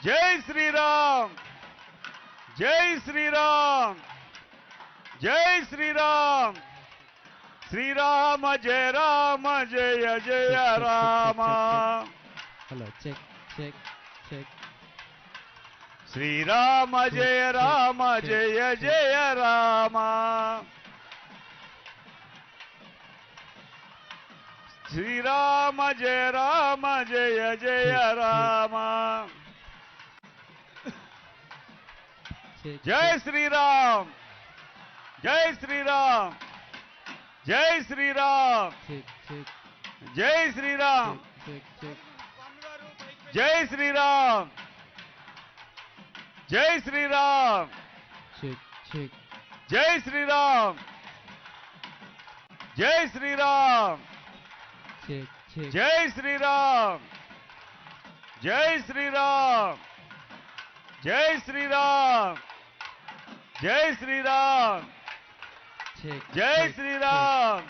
జై శ్రీరామ్ జై శ్రీరామ్ జై శ్రీరామ్ శ్రీరామ జయ రామ జయ జయ Rama. Hello check check check. Srirama జయ రామ జయ జయ రామ. శ్రీరామ జయ రామ జయ జయ రామ. జై శ్రీరామ్ జై శ్రీరామ్ జై శ్రీరామ్ జై శ్రీరామ్ జై శ్రీరామ్ జై శ్రీరామ్ జై శ్రీరామ్ జై శ్రీరామ్ జై శ్రీరామ్ జై శ్రీరామ్ జై శ్రీరామ్ జై శ్రీరామ్ జై శ్రీరామ్.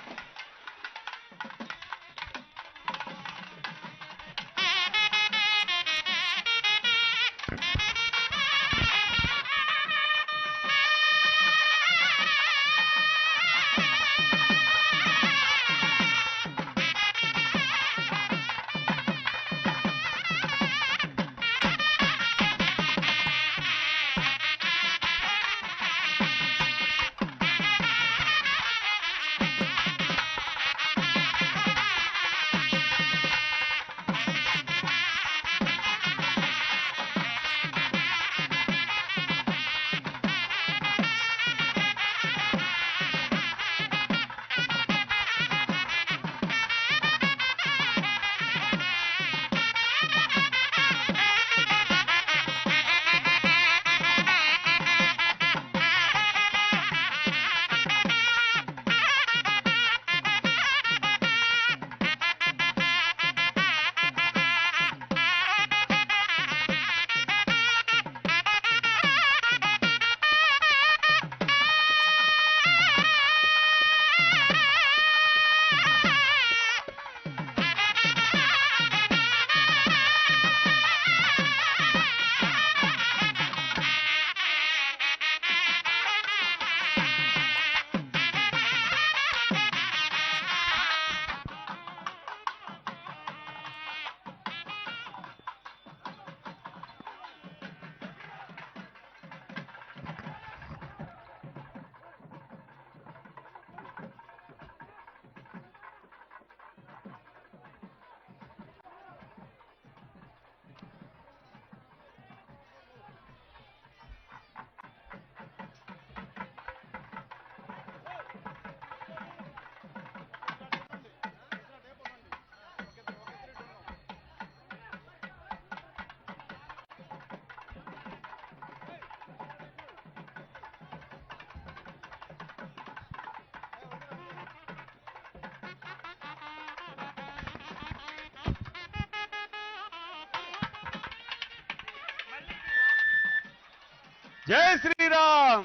जय श्री राम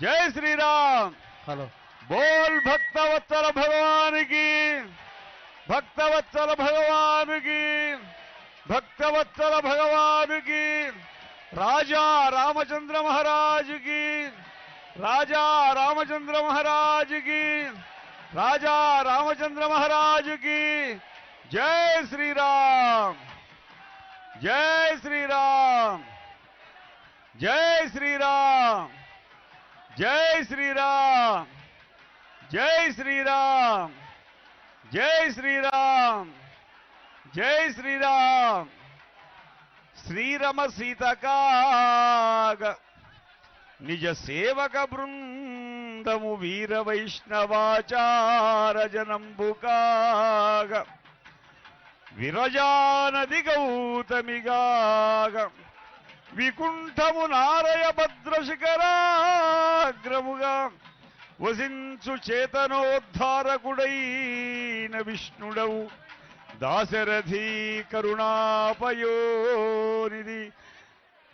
जय श्री राम. हेलो बोल भक्तवत्सल भगवान की भक्तवत्सल भगवान की भक्तवत्सल भगवान की राजा रामचंद्र महाराज की राजा रामचंद्र महाराज की राजा रामचंद्र महाराज की. जय श्री राम जय श्री राम जय श्री राम जय श्री राम जय श्री राम जय श्री राम जय श्री राम. श्रीरम सीतकाग निज सेवक बृंदमु वीर वैष्णवाचार जनंबुकाग विरजानदि गौतमिगाग వికుంఠము నారయ భద్రశిఖరాగ్రముగా వసించు చేతనోద్ధారకుడైన విష్ణుడవు దాశరథి కరుణాపయోనిధి.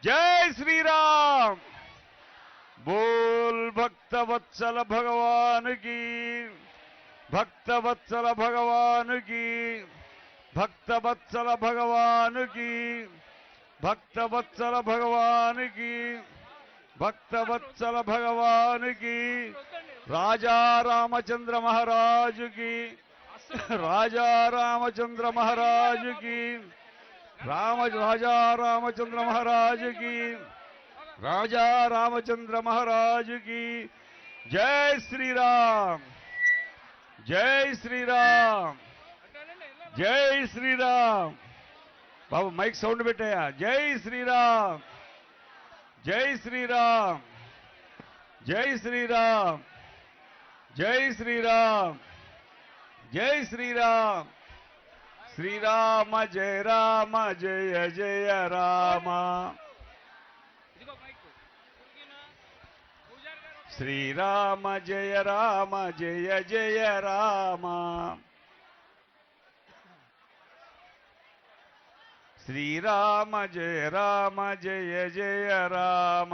జై శ్రీరామ్. బోల్ భక్తవత్సల భగవాన్ की భక్తవత్సల భగవాన్ की భక్తవత్సల భగవాన్ की భక్తవత్సల భగవానికి, భక్తవత్సల భగవానికి, రాజా రామచంద్ర మహారాజుకి, రాజా రామచంద్ర మహారాజుకి, రాజా రామచంద్ర మహారాజుకి, రాజా రామచంద్ర మహారాజుకి. జై శ్రీరామ్, జై శ్రీరామ్, జై శ్రీరామ్. బాబు మైక్ సౌండ్ పెట్టాయా? జై శ్రీరామ్, జై శ్రీరామ్, జై శ్రీరామ్, జై శ్రీరామ్, జై శ్రీరామ్. శ్రీరామ జయ రామ జయ జయ రామ. శ్రీరామ జయ రామ జయ జయ రామ. శ్రీరామ జయ రామ జయ జయ రామ.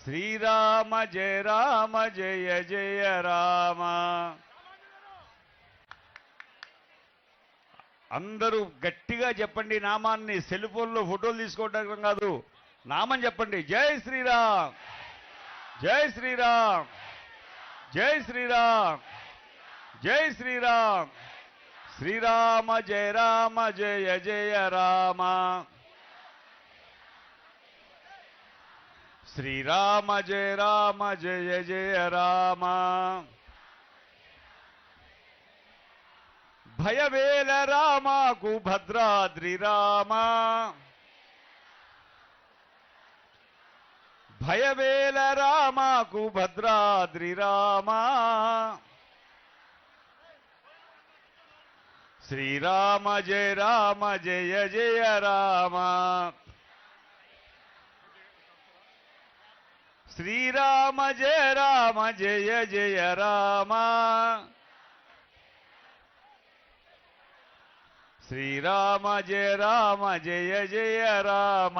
శ్రీరామ జయ రామ జయ జయ రామ. అందరూ గట్టిగా చెప్పండి నామాన్ని. సెల్ ఫోన్లో ఫోటోలు తీసుకోవడం కాదు, నామం చెప్పండి. జై శ్రీరామ్, జై శ్రీరామ్, జై శ్రీరామ్, జై శ్రీరామ్. శ్రీరామ జయ రామ జయ జయ రామ. శ్రీరామ జయ రామ జయ జయ రామ. భయవేల రామకు భద్రాద్రి రామ. భయవేల రామకు భద్రాద్రి రామ. శ్రీరామ జయ రామ జయ జయ రామ. శ్రీరామ జయ రామ జయ జయ రామ. శ్రీరామ జయ రామ జయ జయ రామ.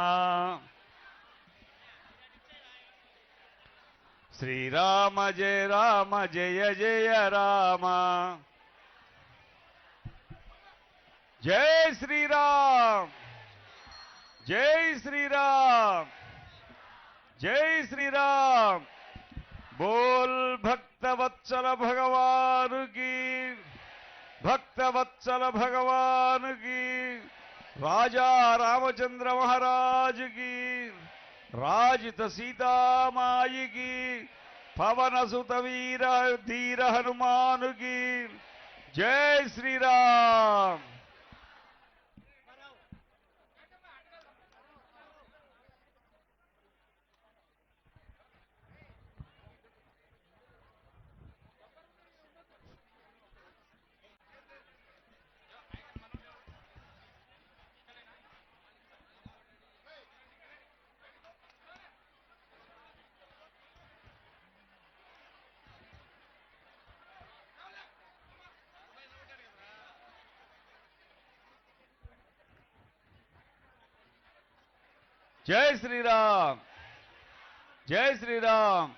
శ్రీరామ జయ రామ జయ జయ రామ. జై శ్రీరామ్, జై శ్రీరామ్, జై శ్రీరామ్. బోల్ భక్తవత్సల భగవానుకి, భక్తవత్సల భగవానుకి, రాజా రామచంద్ర మహారాజుకి, రాజిత సీతామాయికి, పవన సుత వీర ధీర హనుమానుకి. జై శ్రీరామ్. జై శ్రీరామ్, జై శ్రీరామ్.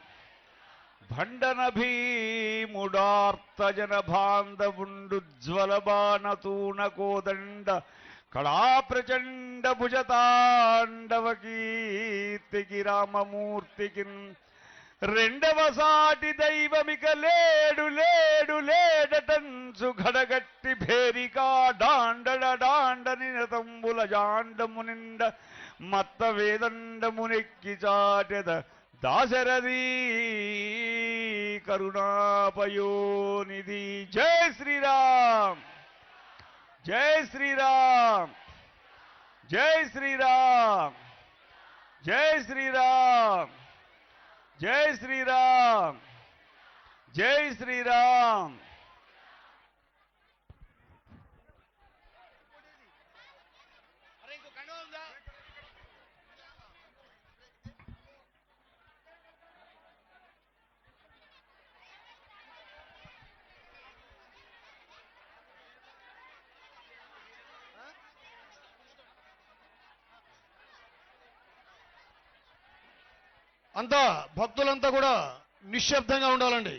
భండన భీముడార్తజన బాంధవుండుజ్వల బాణతూణ కోదండ కళా ప్రచండ భుజతాండవ కీర్తికి రామమూర్తికి రెండవ సాటి దైవమిక లేడు లేడు లేడటంచు ఘడగట్టి భేరికా డాండడ డాండ నినతంబుల జాండము నిండ మత్త వేదండమునెక్కి చాటెద దాశరథీ కరుణాపయోనిధి. జై శ్రీరామ్, జై శ్రీరామ్, జై శ్రీరామ్, జై శ్రీరామ్, జై శ్రీరామ్, జై శ్రీరామ్. అంతా భక్తులంతా కూడా నిశ్శబ్దంగా ఉండాలండి.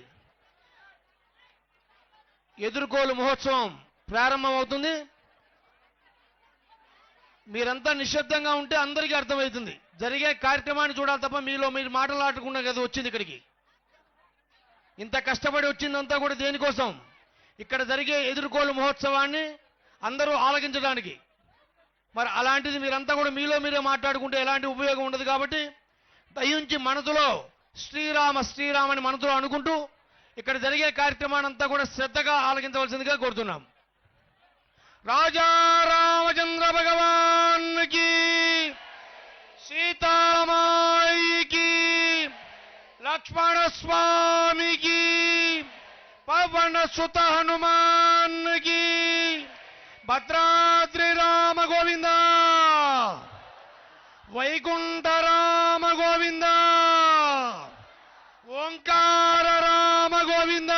ఎదుర్కోలు మహోత్సవం ప్రారంభమవుతుంది. మీరంతా నిశ్శబ్దంగా ఉంటే అందరికీ అర్థమవుతుంది. జరిగే కార్యక్రమాన్ని చూడాలి తప్ప మీలో మీరు మాటలాడకుండా కదా వచ్చింది ఇక్కడికి. ఇంత కష్టపడి వచ్చిందంతా కూడా దేనికోసం? ఇక్కడ జరిగే ఎదుర్కోలు మహోత్సవాన్ని అందరూ ఆలకించడానికి. మరి అలాంటిది మీరంతా కూడా మీలో మీరే మాట్లాడుకుంటే ఎలాంటి ఉపయోగం ఉండదు. కాబట్టి దయించి మనసులో శ్రీరామ శ్రీరామ అని మనసులో అనుకుంటూ ఇక్కడ జరిగే కార్యక్రమాన్ని అంతా కూడా శ్రద్ధగా ఆలకించవలసిందిగా కోరుతున్నాం. రాజా రామచంద్ర భగవాన్కి, సీతామాయికి, లక్ష్మణ స్వామికి, పవన సుత హనుమాన్కి, భద్రాద్రి రామ గోవింద, వైకుంఠ రామ గోవింద, ఓంకార రామ గోవింద,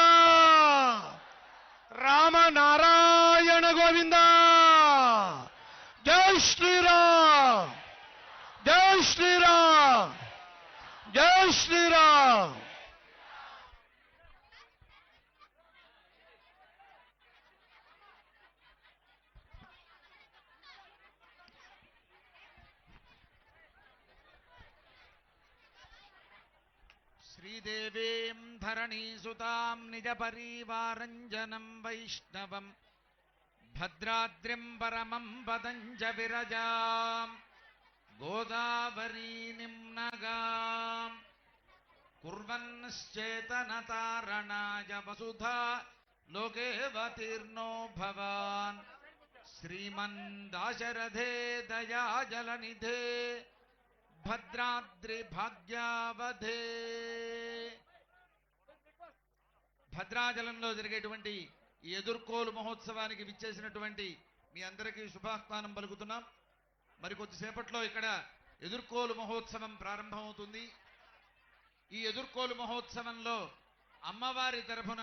రామనారాయణ గోవింద. జై శ్రీరామ్, జై శ్రీరామ్, జై శ్రీరామ్. శ్రీదేవీం ధరణీసుతాం నిజపరీవారంజనం వైష్ణవం భద్రాద్రిం పరమం పదంచ విరజాం గోదావరీ నిమ్నగాం కుర్వన్నశ్చేతనతారణాయ వసుధా లోకేవతీర్ణో భవాన్ శ్రీమన్ దాశరథే దయాజలనిధే భద్రాద్రి భాగ్యావధే. భద్రాచలంలో జరిగేటువంటి ఈ ఎదుర్కోలు మహోత్సవానికి విచ్చేసినటువంటి మీ అందరికీ శుభాహ్వానం పలుకుతున్నాం. మరి కొద్దిసేపట్లో ఇక్కడ ఎదుర్కోలు మహోత్సవం ప్రారంభమవుతుంది. ఈ ఎదుర్కోలు మహోత్సవంలో అమ్మవారి తరఫున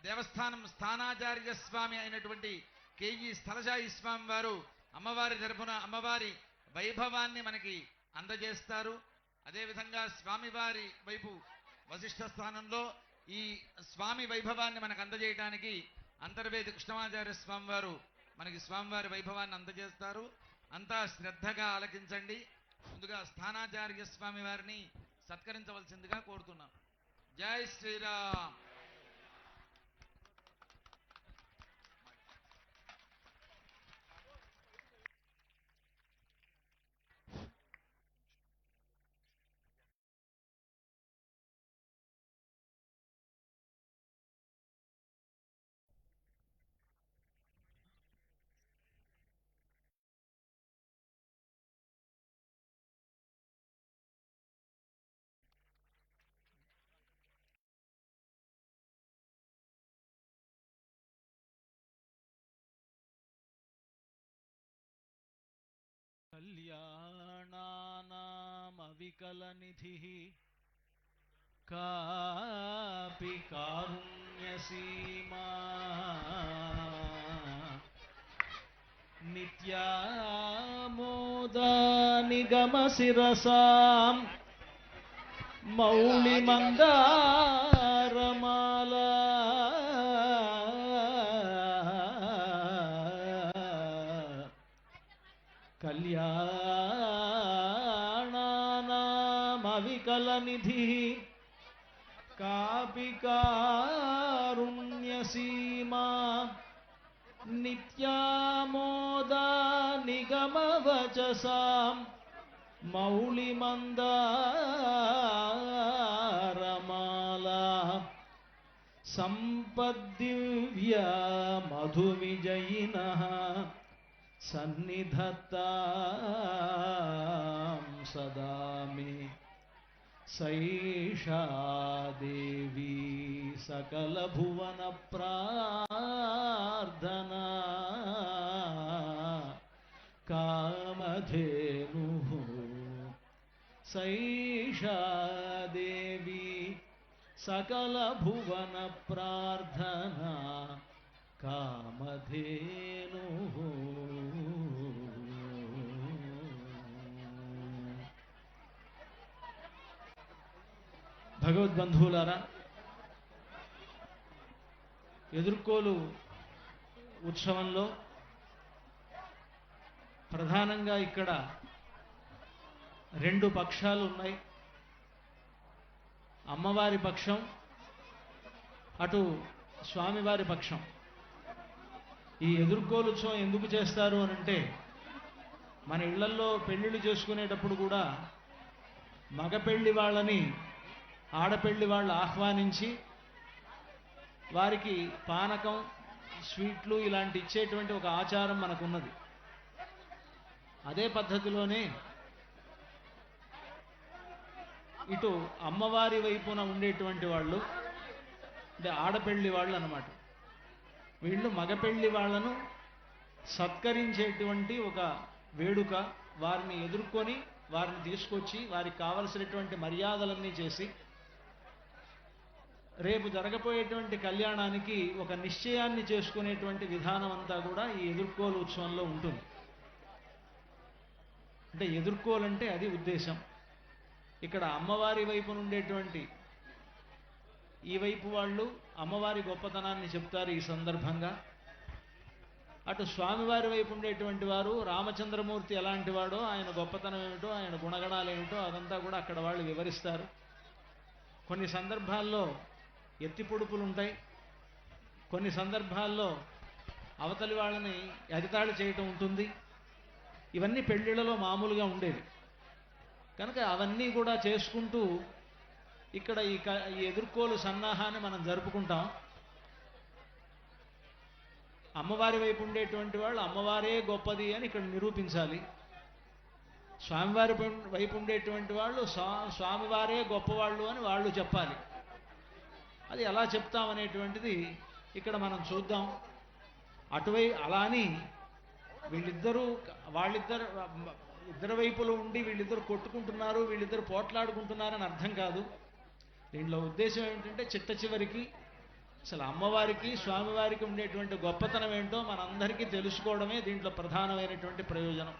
దేవస్థానం స్థానాచార్య స్వామి అయినటువంటి కేజీ స్థలశాయి స్వామి వారు అమ్మవారి తరఫున అమ్మవారి వైభవాన్ని మనకి అందజేస్తారు. అదేవిధంగా స్వామివారి వైపు వశిష్ఠ స్థానంలో ఈ స్వామి వైభవాన్ని మనకు అందజేయడానికి అంతర్వేది కృష్ణమాచార్య స్వామి వారు మనకి స్వామివారి వైభవాన్ని అందజేస్తారు. అంతా శ్రద్ధగా ఆలకించండి. ముందుగా స్థానాచార్య స్వామి వారిని సత్కరించవలసిందిగా కోరుతున్నాం. జై శ్రీరామ్. కళ్యాణానామవికలనిధిః కాపి కారుణ్యసీమా నిత్యామోదా నిగమశిరసాం మౌళిమందారమాలా కళ్యాణానామవికలనిధిః కాపి కారుణ్యసీమా నిత్యామోదా నిగమవచసాం మౌళిమందారమాలా సంపద్దివ్యా మధువిజయినః సన్నిధత్తాం సదా మే సైషా దేవీ సకలభువన ప్రార్థనా కామధేనుః సైషా దేవీ సకలభువన ప్రార్థనా కామధేనుః. భగవద్బంధువులారా, ఎదుర్కోలు ఉత్సవంలో ప్రధానంగా ఇక్కడ రెండు పక్షాలు ఉన్నాయి. అమ్మవారి పక్షం, అటు స్వామివారి పక్షం. ఈ ఎదుర్కోలు ఉత్సవం ఎందుకు చేస్తారు అని అంటే, మన ఇళ్లల్లో పెళ్ళిళ్ళు చేసుకునేటప్పుడు కూడా మగ పెళ్లి వాళ్ళని ఆడపెళ్లి వాళ్ళు ఆహ్వానించి వారికి పానకం, స్వీట్లు ఇలాంటి ఇచ్చేటువంటి ఒక ఆచారం మనకున్నది. అదే పద్ధతిలోనే ఇటు అమ్మవారి వైపున ఉండేటువంటి వాళ్ళు, అంటే ఆడపెళ్లి వాళ్ళు అన్నమాట, వీళ్ళు మగపెళ్లి వాళ్ళను సత్కరించేటువంటి ఒక వేడుక. వారిని ఎదుర్కొని వారిని తీసుకొచ్చి వారికి కావలసినటువంటి మర్యాదలన్నీ చేసి రేపు జరగబోయేటువంటి కళ్యాణానికి ఒక నిశ్చయాన్ని చేసుకునేటువంటి విధానం అంతా కూడా ఈ ఎదుర్కోలు ఉత్సవంలో ఉంటుంది. అంటే ఎదుర్కోలంటే అది ఉద్దేశం. ఇక్కడ అమ్మవారి వైపు ఉండేటువంటి ఈ వైపు వాళ్ళు అమ్మవారి గొప్పతనాన్ని చెప్తారు ఈ సందర్భంగా. అటు స్వామివారి వైపు ఉండేటువంటి వారు రామచంద్రమూర్తి ఎలాంటి వాడో, ఆయన గొప్పతనం ఏమిటో, ఆయన గుణగణాలు ఏమిటో అదంతా కూడా అక్కడ వాళ్ళు వివరిస్తారు. కొన్ని సందర్భాల్లో ఎత్తి పొడుపులు ఉంటాయి, కొన్ని సందర్భాల్లో అవతలి వాళ్ళని ఎగతాళి చేయటం ఉంటుంది. ఇవన్నీ పెళ్ళిళ్ళలో మామూలుగా ఉండేవి. కనుక అవన్నీ కూడా చేసుకుంటూ ఇక్కడ ఈ ఎదుర్కోలు సన్నాహాన్ని మనం జరుపుకుంటాం. అమ్మవారి వైపు ఉండేటువంటి వాళ్ళు అమ్మవారే గొప్పది అని ఇక్కడ నిరూపించాలి. స్వామివారి వైపు ఉండేటువంటి వాళ్ళు స్వామివారే గొప్పవాళ్ళు అని వాళ్ళు చెప్పాలి. అది ఎలా చెప్తామనేటువంటిది ఇక్కడ మనం చూద్దాం. అలా అని ఇద్దరు వైపులు ఉండి వీళ్ళిద్దరు కొట్టుకుంటున్నారు, వీళ్ళిద్దరు పోట్లాడుకుంటున్నారని అర్థం కాదు. దీంట్లో ఉద్దేశం ఏమిటంటే చిట్ట చివరికి అసలు అమ్మవారికి స్వామివారికి ఉండేటువంటి గొప్పతనం ఏంటో మనందరికీ తెలుసుకోవడమే దీంట్లో ప్రధానమైనటువంటి ప్రయోజనం.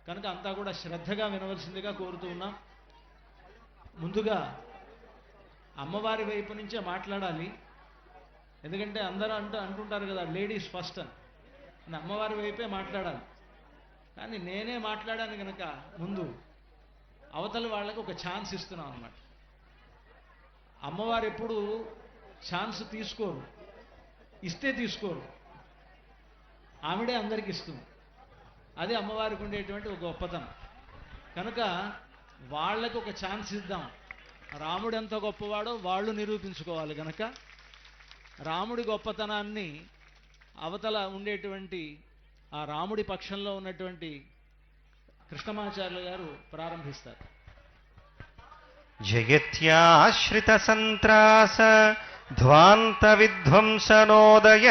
కనుక అంతా కూడా శ్రద్ధగా వినవలసిందిగా కోరుతూ ఉన్నాం. ముందుగా అమ్మవారి వైపు నుంచే మాట్లాడాలి. ఎందుకంటే అందరూ అంటుంటారు కదా, లేడీస్ ఫస్ట్ అని. అమ్మవారి వైపే మాట్లాడాలి. కానీ నేనే మాట్లాడాను కనుక ముందు అవతల వాళ్ళకి ఒక ఛాన్స్ ఇస్తున్నాం అన్నమాట. అమ్మవారు ఎప్పుడు ఛాన్స్ తీసుకోరు, ఇస్తే తీసుకోరు, ఆవిడే అందరికి ఇస్తుంది. అది అమ్మవారికి ఉండేటువంటి ఒక గొప్పతనం. కనుక వాళ్ళకి ఒక ఛాన్స్ ఇద్దాం. రాముడు ఎంత గొప్పవాడో వాళ్ళు నిరూపించుకోవాలి. కనుక రాముడి గొప్పతనాన్ని అవతల ఉండేటువంటి ఆ రాముడి పక్షంలో ఉన్నటువంటి కృష్ణమాచార్యులు గారు ప్రారంభిస్తారు. జగత్యాశ్రిత సంత్రాస ధ్వాంత విధ్వంసనోదయ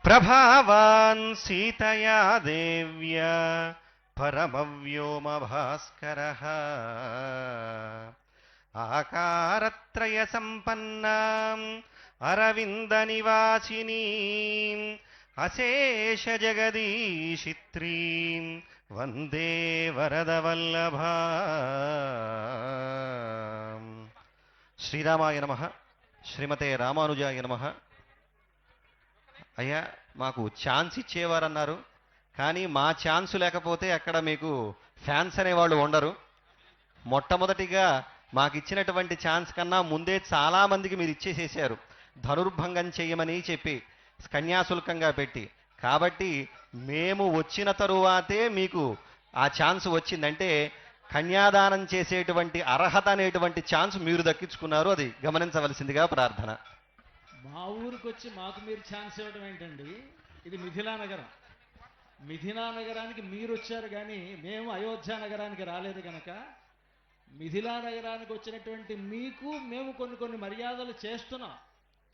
ప్రభావాన్ సీతయా దేవ్య పరమవ్యోమ భాస్కర ఆకారత్రయ సంపన్నాం అరవింద నివాసినీం అశేష జగదీశిత్రీం వందే వరదవల్లభా. శ్రీరామాయ నమః. శ్రీమతే రామానుజాయ నమః. అయ్యా, మాకు ఛాన్స్ ఇచ్చేవారన్నారు, కానీ మా ఛాన్స్ లేకపోతే అక్కడ మీకు ఫ్యాన్స్ అనేవాళ్ళు ఉండరు. మొట్టమొదటిగా మాకు ఇచ్చినటువంటి ఛాన్స్ కన్నా ముందే చాలామందికి మీరు ఇచ్చేసేసారు, ధనుర్భంగం చేయమని చెప్పి కన్యాశుల్కంగా పెట్టి. కాబట్టి మేము వచ్చిన తరువాతే మీకు ఆ ఛాన్స్ వచ్చిందంటే కన్యాదానం చేసేటువంటి అర్హత అనేటువంటి ఛాన్స్ మీరు దక్కించుకున్నారు. అది గమనించవలసిందిగా ప్రార్థన. మా ఊరికి వచ్చి మాకు మీరు ఛాన్స్ ఇవ్వడం ఏంటండి? ఇది మిథిలా నగరం. మిథిలా నగరానికి మీరు వచ్చారు, కానీ మేము అయోధ్య నగరానికి రాలేదు. కనుక మిథిలా నగరానికి వచ్చినటువంటి మీకు మేము కొన్ని మర్యాదలు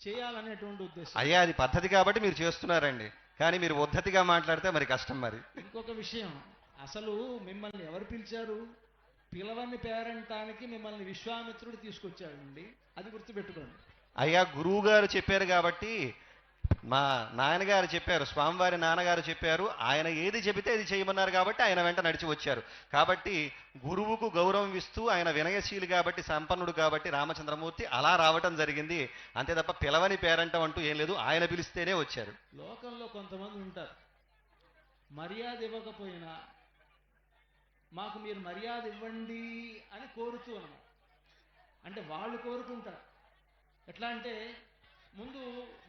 చేయాలనేటువంటి ఉద్దేశం. అయ్యా, అది పద్ధతి కాబట్టి మీరు చేస్తున్నారండి, కానీ మీరు పద్ధతిగా మాట్లాడితే మరి కష్టం. మరి ఇంకొక విషయం, అసలు మిమ్మల్ని ఎవరు పిలిచారు? పిలవని పేరంటానికి మిమ్మల్ని విశ్వామిత్రుడు తీసుకొచ్చాడండి, అది గుర్తుపెట్టుకోండి. అయ్యా, గురువు గారు చెప్పారు కాబట్టి, మా నాన్నగారు చెప్పారు, స్వామివారి నాన్నగారు చెప్పారు, ఆయన ఏది చెబితే అది చేయమన్నారు కాబట్టి ఆయన వెంట నడిచి వచ్చారు. కాబట్టి గురువుకు గౌరవం ఇస్తూ ఆయన వినయశీలి కాబట్టి, సంపన్నుడు కాబట్టి రామచంద్రమూర్తి అలా రావటం జరిగింది. అంతే తప్ప పిలవని పేరంటం అంటూ ఏం లేదు, ఆయన పిలిస్తేనే వచ్చారు. లోకంలో కొంతమంది ఉంటారు, మర్యాద ఇవ్వకపోయినా మాకు మీరు మర్యాద ఇవ్వండి అని కోరుతూ అన్నమాట. అంటే వాళ్ళు కోరుకుంటారు. ఎట్లా అంటే ముందు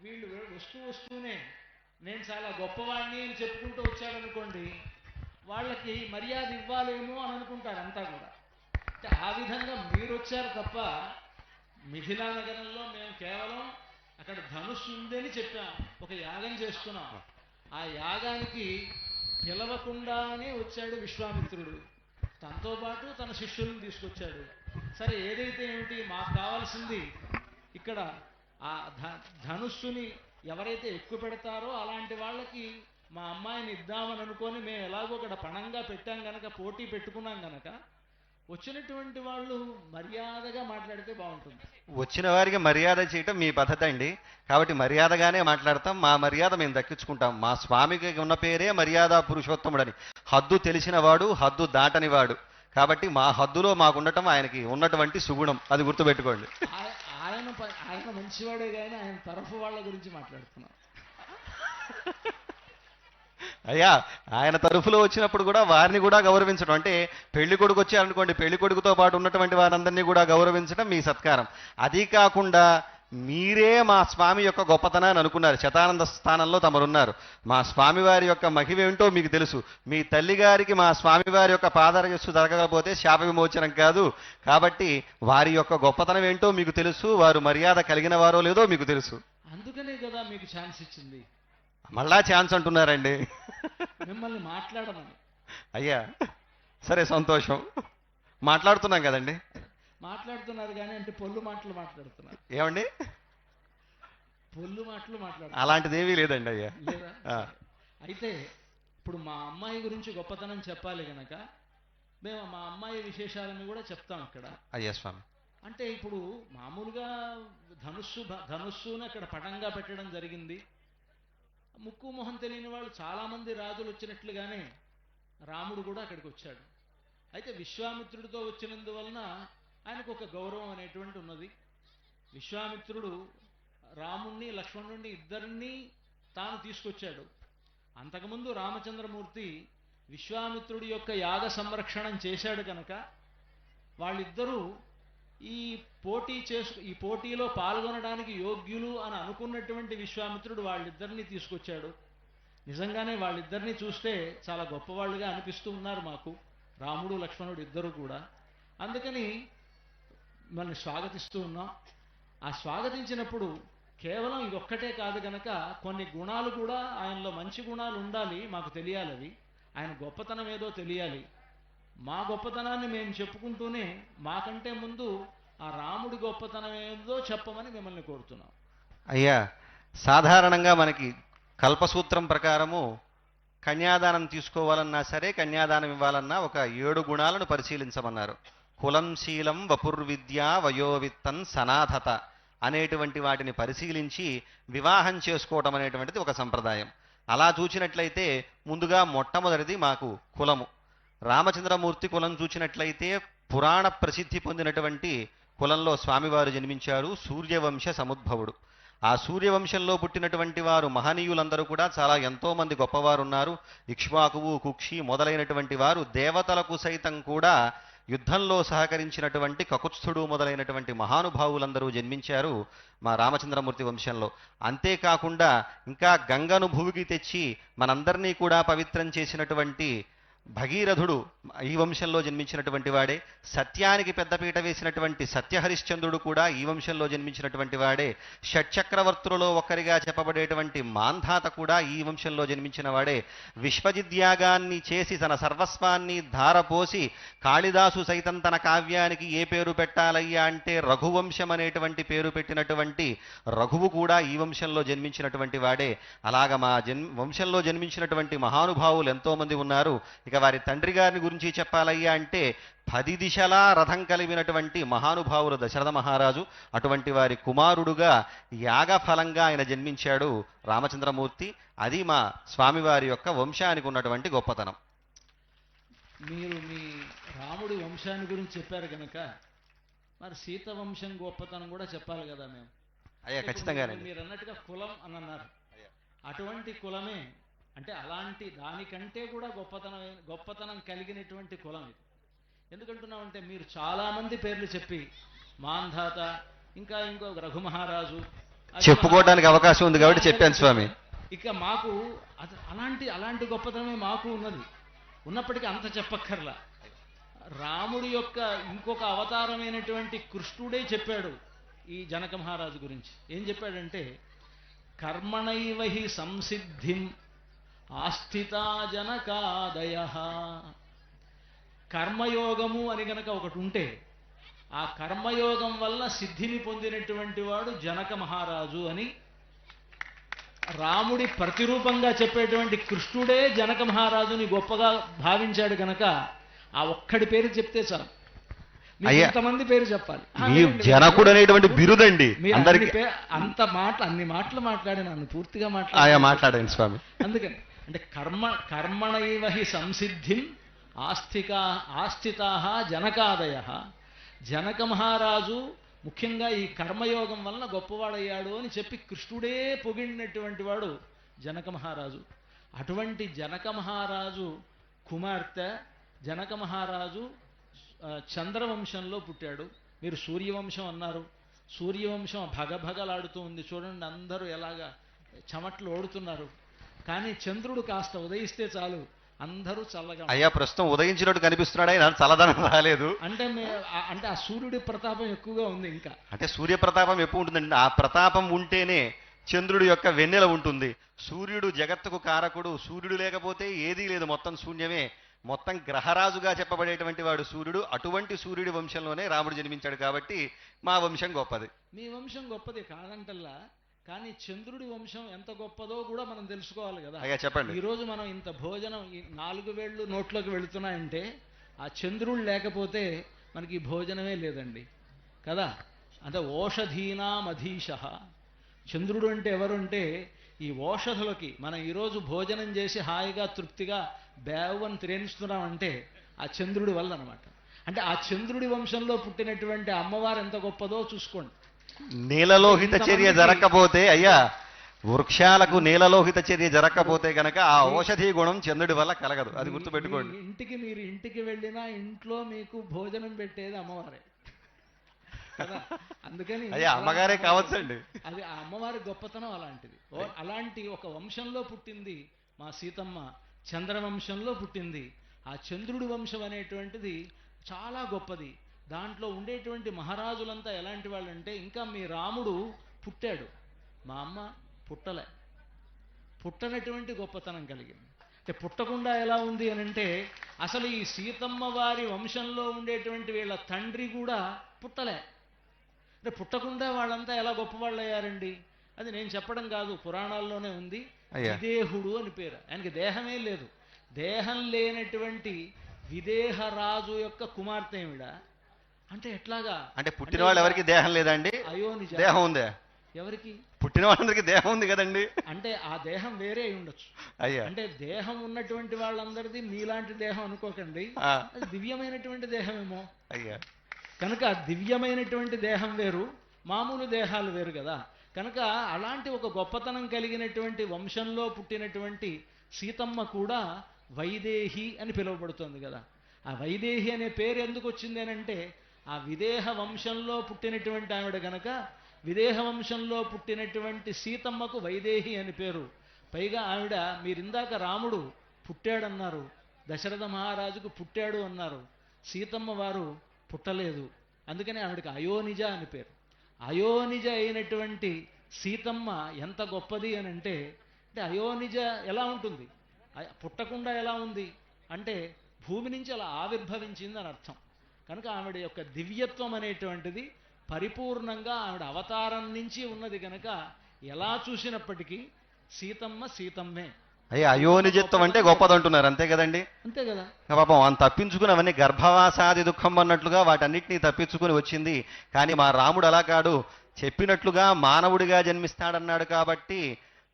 వీళ్ళు వస్తూనే నేను చాలా గొప్పవాడిని అని చెప్పుకుంటూ వచ్చాడనుకోండి, వాళ్ళకి మర్యాద ఇవ్వాలేమో అని అనుకుంటారు అంతా కూడా. అంటే ఆ విధంగా మీరు వచ్చారు తప్ప మిథిలా నగరంలో మేము కేవలం అక్కడ ధనుస్సు ఉందని చెప్పాం, ఒక యాగం చేస్తున్నాం. ఆ యాగానికి పిలవకుండానే వచ్చాడు విశ్వామిత్రుడు. తనతో పాటు తన శిష్యులను తీసుకొచ్చాడు. సరే, ఏదైతే ఏమిటి, మాకు కావాల్సింది ఇక్కడ ఆ ధనుస్సుని ఎవరైతే ఎక్కువ పెడతారో అలాంటి వాళ్ళకి మా అమ్మాయిని ఇద్దామని అనుకొని మేము ఎలాగో అక్కడ పణంగా పెట్టాం గనక, పోటీ పెట్టుకున్నాం గనక వచ్చినటువంటి వాళ్ళు మర్యాదగా మాట్లాడితే బాగుంటుంది. వచ్చిన వారికి మర్యాద చేయటం మీ పద్ధతి అండి. కాబట్టి మర్యాదగానే మాట్లాడతాం. మా మర్యాద మేము దక్కించుకుంటాం. మా స్వామికి ఉన్న పేరే మర్యాద పురుషోత్తముడని. హద్దు తెలిసిన వాడు, హద్దు దాటని వాడు. కాబట్టి మా హద్దులో మాకుండటం ఆయనకి ఉన్నటువంటి సుగుణం. అది గుర్తుపెట్టుకోండి. ఆయన మంచివాడే కానీ ఆయన తరఫు వాళ్ళ గురించి మాట్లాడుతున్నాం. అయ్యా, ఆయన తరఫులో వచ్చినప్పుడు కూడా వారిని కూడా గౌరవించడం. అంటే పెళ్లి కొడుకు వచ్చారనుకోండి, పెళ్లి కొడుకుతో పాటు ఉన్నటువంటి వారందరినీ కూడా గౌరవించడం మీ సత్కారం. అది కాకుండా మీరే మా స్వామి యొక్క గొప్పతనాన్ని అనుకున్నారు. శతానంద స్థానంలో తమరున్నారు. మా స్వామివారి యొక్క మహిమేంటో మీకు తెలుసు. మీ తల్లిగారికి మా స్వామివారి యొక్క పాదరయస్సు జరగకపోతే శాప విమోచనం కాదు. కాబట్టి వారి యొక్క గొప్పతనం ఏంటో మీకు తెలుసు. వారు మర్యాద కలిగిన వారో లేదో మీకు తెలుసు. అందుకనే కదా మీకు ఛాన్స్ ఇచ్చింది. మళ్ళా ఛాన్స్ అంటున్నారండి మిమ్మల్ని మాట్లాడమని. అయ్యా సరే, సంతోషం. మాట్లాడుతున్నాం కదండి. మాట్లాడుతున్నారు కానీ అంటే పొల్లు మాటలు మాట్లాడుతున్నారు. ఏమండి? పొల్లు మాటలు మాట్లాడుతున్నారు. అలాంటిది ఏమీ లేదండి అయ్యా. లేదా? అయితే ఇప్పుడు మా అమ్మాయి గురించి గొప్పతనం చెప్పాలి గనక మేము మా అమ్మాయి విశేషాలను కూడా చెప్తాం ఇక్కడ. అయ్యా స్వామి. అంటే ఇప్పుడు మామూలుగా ధనుస్సును అక్కడ పటంగా పెట్టడం జరిగింది. ముక్కు మొహం తెలియని వాళ్ళు చాలామంది రాజులు వచ్చినట్లుగానే రాముడు కూడా అక్కడికి వచ్చాడు. అయితే విశ్వామిత్రుడితో వచ్చినందువలన ఆయనకు ఒక గౌరవం అనేటువంటి ఉన్నది. విశ్వామిత్రుడు రాముణ్ణి లక్ష్మణుణ్ణి ఇద్దరినీ తాను తీసుకొచ్చాడు. అంతకుముందు రామచంద్రమూర్తి విశ్వామిత్రుడి యొక్క యాగ సంరక్షణం చేశాడు కనుక వాళ్ళిద్దరూ ఈ పోటీలో పాల్గొనడానికి యోగ్యులు అని అనుకున్నటువంటి విశ్వామిత్రుడు వాళ్ళిద్దరినీ తీసుకొచ్చాడు. నిజంగానే వాళ్ళిద్దరినీ చూస్తే చాలా గొప్పవాళ్ళుగా అనిపిస్తూ ఉన్నారు మాకు, రాముడు లక్ష్మణుడు ఇద్దరు కూడా. అందుకని మనల్ని స్వాగతిస్తూ ఉన్నాం. ఆ స్వాగతించినప్పుడు కేవలం ఇదొక్కటే కాదు గనక కొన్ని గుణాలు కూడా ఆయనలో మంచి గుణాలు ఉండాలి, మాకు తెలియాలి. అవి ఆయన గొప్పతనం ఏదో తెలియాలి. మా గొప్పతనాన్ని మేము చెప్పుకుంటూనే మాకంటే ముందు ఆ రాముడి గొప్పతనం ఏదో చెప్పమని మిమ్మల్ని కోరుతున్నాం. అయ్యా, సాధారణంగా మనకి కల్పసూత్రం ప్రకారము కన్యాదానం తీసుకోవాలన్నా సరే, కన్యాదానం ఇవ్వాలన్నా ఒక 7 గుణాలను పరిశీలించమన్నారు. కులం, శీలం, వపుర్విద్య, వయోవిత్తన్, సనాథత అనేటువంటి వాటిని పరిశీలించి వివాహం చేసుకోవటం అనేటువంటిది ఒక సంప్రదాయం. అలా చూచినట్లయితే ముందుగా మొట్టమొదటిది మాకు కులము. రామచంద్రమూర్తి కులం చూచినట్లయితే పురాణ ప్రసిద్ధి పొందినటువంటి కులంలో స్వామివారు జన్మించారు. సూర్యవంశ సముద్భవుడు. ఆ సూర్యవంశంలో పుట్టినటువంటి వారు మహనీయులందరూ కూడా చాలా ఎంతో మంది గొప్పవారు ఉన్నారు. ఇక్ష్వాకువు, కుక్షి మొదలైనటువంటి వారు దేవతలకు సైతం కూడా యుద్ధంలో సహకరించినటువంటి కకుత్స్థుడు మొదలైనటువంటి మహానుభావులందరూ జన్మించారు మా రామచంద్రమూర్తి వంశంలో. అంతేకాకుండా ఇంకా గంగను భూమికి తెచ్చి మనందరినీ కూడా పవిత్రం చేసినటువంటి భగీరథుడు ఈ వంశంలో జన్మించినటువంటి వాడే. సత్యానికి పెద్దపీట వేసినటువంటి సత్యహరిశ్చంద్రుడు కూడా ఈ వంశంలో జన్మించినటువంటి వాడే. షట్చక్రవర్తులలో ఒకరిగా చెప్పబడేటువంటి మాంధాత కూడా ఈ వంశంలో జన్మించిన వాడే. విశ్వజిద్యాగాన్ని చేసి తన సర్వస్వాన్ని ధారపోసి కాళిదాసు సైతం తన కావ్యానికి ఏ పేరు పెట్టాలయ్యా అంటే రఘువంశం అనేటువంటి పేరు పెట్టినటువంటి రఘువు కూడా ఈ వంశంలో జన్మించినటువంటి వాడే. అలాగ మా వంశంలో జన్మించినటువంటి మహానుభావులు ఎంతో మంది ఉన్నారు. ఇక వారి తండ్రి గారిని గురించి చెప్పాలయ్యా అంటే 10 దిశలా రథం కలిగినటువంటి మహానుభావులు దశరథ మహారాజు. అటువంటి వారి కుమారుడుగా యాగఫలంగా ఆయన జన్మించాడు రామచంద్రమూర్తి. అది మా స్వామివారి యొక్క వంశానికి ఉన్నటువంటి గొప్పతనం. మీరు మీ రాముడి వంశాన్ని గురించి చెప్పారు కనుక మరి సీత వంశం గొప్పతనం కూడా చెప్పాలి కదా. మేము అయ్యా ఖచ్చితంగా మీరు అన్నట్టుగా కులం అని అన్నారు. అటువంటి కులమే అంటే అలాంటి దానికంటే కూడా గొప్పతనం కలిగినటువంటి కులం ఇది. ఎందుకంటున్నామంటే మీరు చాలామంది పేర్లు చెప్పి మాంధాత, ఇంకా ఇంకో రఘుమహారాజు చెప్పుకోవడానికి అవకాశం ఉంది కాబట్టి చెప్పాను స్వామి. ఇక మాకు అలాంటి గొప్పతనమే మాకు ఉన్నది. ఉన్నప్పటికీ అంత చెప్పక్కర్లా. రాముడి యొక్క ఇంకొక అవతారమైనటువంటి కృష్ణుడే చెప్పాడు ఈ జనక మహారాజు గురించి. ఏం చెప్పాడంటే, కర్మణైవ హి సంసిద్ధిం ఆస్థితా జనకాదయ. కర్మయోగము అని గనక ఒకటి ఉంటే ఆ కర్మయోగం వల్ల సిద్ధిని పొందినటువంటి వాడు జనక మహారాజు అని రాముడి ప్రతిరూపంగా చెప్పేటువంటి కృష్ణుడే జనక మహారాజుని గొప్పగా భావించాడు గనక ఆ ఒక్కడి పేరు చెప్తే చాలు. అయ్యా, ఎంతమంది పేరు చెప్పాలి? మీ జనకుడు అనేటువంటి బిరుదండి అందరికీ. అన్ని మాటలు మాట్లాడాను, పూర్తిగా మాట్లాడండి స్వామి. అందుకని అంటే కర్మణైవ హి సంసిద్ధిం ఆస్థితా జనకాదయ. జనక మహారాజు ముఖ్యంగా ఈ కర్మయోగం వలన గొప్పవాడయ్యాడు అని చెప్పి కృష్ణుడే పొగిడినటువంటి వాడు జనక మహారాజు. అటువంటి జనక మహారాజు కుమార్తె జనక మహారాజు చంద్రవంశంలో పుట్టాడు. మీరు సూర్యవంశం అన్నారు. సూర్యవంశం భగభగలాడుతూ ఉంది చూడండి, అందరూ ఎలాగా చెమట్లు ఓడుతున్నారు. కానీ చంద్రుడు కాస్త ఉదయిస్తే చాలు అందరూ చల్లగా. అయ్యా, ప్రస్తుతం ఉదయించినట్టు కనిపిస్తున్నాడు, ఆయన చల్లదనం రాలేదు. అంటే ఆ సూర్యుడి ప్రతాపం ఎక్కువగా ఉంది. ఇంకా అంటే సూర్య ప్రతాపం ఎక్కువ ఉంటుందండి. ఆ ప్రతాపం ఉంటేనే చంద్రుడి యొక్క వెన్నెల ఉంటుంది. సూర్యుడు జగత్తుకు కారకుడు. సూర్యుడు లేకపోతే ఏదీ లేదు, మొత్తం శూన్యమే. మొత్తం గ్రహరాజుగా చెప్పబడేటువంటి వాడు సూర్యుడు. అటువంటి సూర్యుడి వంశంలోనే రాముడు జన్మించాడు కాబట్టి మా వంశం గొప్పది. మీ వంశం గొప్పది కాదంటల్లా, కానీ చంద్రుడి వంశం ఎంత గొప్పదో కూడా మనం తెలుసుకోవాలి కదా. అయ్యా చెప్పండి. ఈరోజు మనం ఇంత భోజనం 4 వేళ్ళు నోట్లోకి వెళుతున్నాయంటే ఆ చంద్రుడు లేకపోతే మనకి భోజనమే లేదండి కదా. అంటే ఓషధీనామధీశ. చంద్రుడు అంటే ఎవరు అంటే ఈ ఓషధులకి మనం ఈరోజు భోజనం చేసి హాయిగా తృప్తిగా బేవని త్రేణిస్తున్నామంటే ఆ చంద్రుడి వల్ల అనమాట. అంటే ఆ చంద్రుడి వంశంలో పుట్టినటువంటి అమ్మవారు ఎంత గొప్పదో చూసుకోండి. నీలలోహిత చర్య జరగకపోతే, అయ్యా వృక్షాలకు నీలలోహిత చర్య జరగకపోతే గనక ఆ ఔషధి గుణం చంద్రుడి వల్ల కలగదు. అది గుర్తుపెట్టుకోండి. మీరు ఇంటికి వెళ్ళినా ఇంట్లో మీకు భోజనం పెట్టేది అమ్మవారే కదా. అందుకని అయ్యా అమ్మగారే కావచ్చండి. అది ఆ అమ్మవారి గొప్పతనం అలాంటిది. అలాంటి ఒక వంశంలో పుట్టింది మా సీతమ్మ. చంద్రవంశంలో పుట్టింది. ఆ చంద్రుడి వంశం అనేటువంటిది చాలా గొప్పది. దాంట్లో ఉండేటువంటి మహారాజులంతా ఎలాంటి వాళ్ళంటే, ఇంకా మీ రాముడు పుట్టాడు, మా అమ్మ పుట్టనటువంటి గొప్పతనం కలిగింది. అంటే పుట్టకుండా ఎలా ఉంది అని అంటే, అసలు ఈ సీతమ్మ వారి వంశంలో ఉండేటువంటి వీళ్ళ తండ్రి కూడా పుట్టలే. అంటే పుట్టకుండా వాళ్ళంతా ఎలా గొప్పవాళ్ళు అయ్యారండి? అది నేను చెప్పడం కాదు, పురాణాల్లోనే ఉంది. విదేహుడు అని పేరు. ఆయనకి దేహమే లేదు. దేహం లేనటువంటి విదేహరాజు యొక్క కుమార్తె ఏమిడ. అంటే ఎట్లాగా? అంటే పుట్టిన వాళ్ళు ఎవరికి దేహం లేదండి? అయోనిజ. దేహం ఉందే ఎవరికి? పుట్టిన వాళ్ళందరికీ దేహం ఉంది కదండి. అంటే ఆ దేహం వేరే అయి ఉండొచ్చు. అయ్యా, అంటే దేహం ఉన్నటువంటి వాళ్ళందరిది మీలాంటి దేహం అనుకోకండి. అది దివ్యమైనటువంటి దేహమేమో. అయ్యా, కనుక దివ్యమైనటువంటి దేహం వేరు, మామూలు దేహాలు వేరు కదా. కనుక అలాంటి ఒక గొప్పతనం కలిగినటువంటి వంశంలో పుట్టినటువంటి సీతమ్మ కూడా వైదేహి అని పిలువబడుతోంది కదా. ఆ వైదేహి అనే పేరు ఎందుకు వచ్చింది అంటే, ఆ విదేహ వంశంలో పుట్టినటువంటి ఆవిడ గనక విదేహ వంశంలో పుట్టినటువంటి సీతమ్మకు వైదేహి అని పేరు. పైగా ఆవిడ, మీరిందాక రాముడు పుట్టాడన్నారు, దశరథ మహారాజుకు పుట్టాడు అన్నారు. సీతమ్మ వారు పుట్టలేదు, అందుకని ఆవిడకి అయోనిజ అని పేరు. అయోనిజ అయినటువంటి సీతమ్మ ఎంత గొప్పది అని అంటే అయోనిజ ఎలా ఉంటుంది? పుట్టకుండా ఎలా ఉంది అంటే భూమి నుంచి అలా ఆవిర్భవించింది అని అర్థం. కనుక ఆవిడ యొక్క దివ్యత్వం అనేటువంటిది పరిపూర్ణంగా ఆవిడ అవతారం నుంచి ఉన్నది కనుక ఎలా చూసినప్పటికీ సీతమ్మ సీతమ్మే. అయ్యా, అయోనిజత్వం అంటే గొప్పదంటున్నారు, అంతే కదండి? అంతే కదా. పాపం అని తప్పించుకుని అవన్నీ గర్భవాసాది దుఃఖం అన్నట్లుగా వాటన్నిటినీ తప్పించుకుని వచ్చింది. కానీ మా రాముడు అలా కాడు. చెప్పినట్లుగా మానవుడిగా జన్మిస్తాడన్నాడు కాబట్టి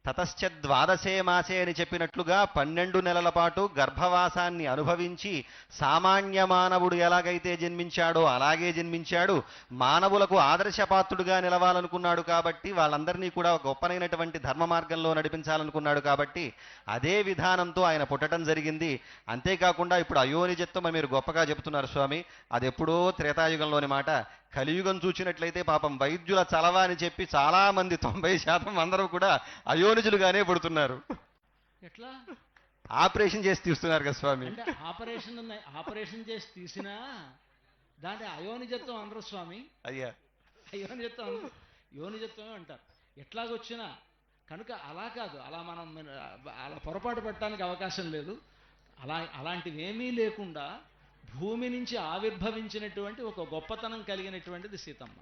తతశ్చ ద్వాదశే మాసే అని చెప్పినట్లుగా 12 నెలల పాటు గర్భవాసాన్ని అనుభవించి సామాన్య మానవుడు ఎలాగైతే జన్మించాడో అలాగే జన్మించాడు. మానవులకు ఆదర్శపాత్రుడుగా నిలవాలనుకున్నాడు కాబట్టి వాళ్ళందరినీ కూడా గొప్పనైనటువంటి ధర్మ మార్గంలో నడిపించాలనుకున్నాడు కాబట్టి అదే విధానంతో ఆయన పుట్టడం జరిగింది. అంతేకాకుండా ఇప్పుడు అయోనిజత్వం మీరు గొప్పగా చెబుతున్నారు స్వామి, అది ఎప్పుడో త్రేతాయుగంలోని మాట. కలియుగం చూసినట్లయితే పాపం వైద్యుల చలవ అని చెప్పి చాలా మంది 90% అందరూ కూడా అయోనిజులుగానే పుడుతున్నారు. ఎట్లా ఆపరేషన్ చేసి తీస్తున్నారు కదా స్వామి. అంటే ఆపరేషన్ చేసి తీసినా దాంట్లో అయోనిజత్వం అనరు స్వామి. అయ్యా అయోనిజత్వం యోనిజత్వమే అంటారు. ఎట్లాగొచ్చినా కనుక అలా కాదు, అలా మనం అలా పొరపాటు పడటానికి అవకాశం లేదు. అలాంటివి ఏమీ లేకుండా భూమి నుంచి ఆవిర్భవించినటువంటి ఒక గొప్పతనం కలిగినటువంటిది సీతమ్మ.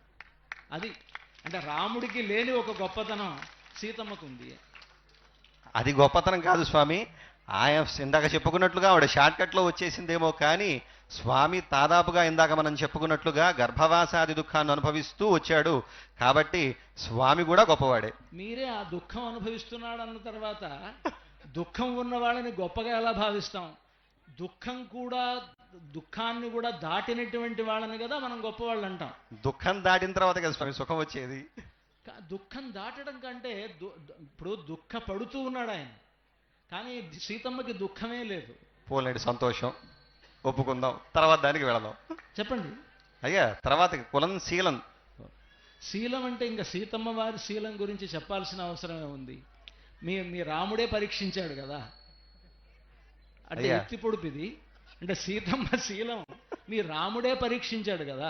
అది అంటే రాముడికి లేని ఒక గొప్పతనం సీతమ్మకు ఉంది. అది గొప్పతనం కాదు స్వామి, ఆయన ఇందాక చెప్పుకున్నట్లుగా ఆవిడ షార్ట్కట్లో వచ్చేసిందేమో కానీ స్వామి దాదాపుగా ఇందాక మనం చెప్పుకున్నట్లుగా గర్భవాసాది దుఃఖాన్ని అనుభవిస్తూ వచ్చాడు కాబట్టి స్వామి కూడా గొప్పవాడే. మీరే ఆ దుఃఖం అనుభవిస్తున్నాడు అన్న తర్వాత దుఃఖం ఉన్న వాళ్ళని గొప్పగా ఎలా భావిస్తాం? దుఃఖాన్ని కూడా దాటినటువంటి వాళ్ళని కదా మనం గొప్పవాళ్ళు అంటాం. దుఃఖం దాటిన తర్వాత కదా స్వామి సుఖం వచ్చేది. దుఃఖం దాటడం కంటే ఇప్పుడు దుఃఖపడుతూ ఉన్నాడు ఆయన, కానీ సీతమ్మకి దుఃఖమే లేదు. పోలేండి, సంతోషం, ఒప్పుకుందాం. తర్వాత దానికి వెళదాం. చెప్పండి అయ్యా. తర్వాత కులం శీలం. శీలం అంటే ఇంకా సీతమ్మ వారి శీలం గురించి చెప్పాల్సిన అవసరమే ఉంది. మీ రాముడే పరీక్షించాడు కదా, అంటే ఎత్తి పొడుపుది. అంటే సీతమ్మ శీలం మీ రాముడే పరీక్షించాడు కదా.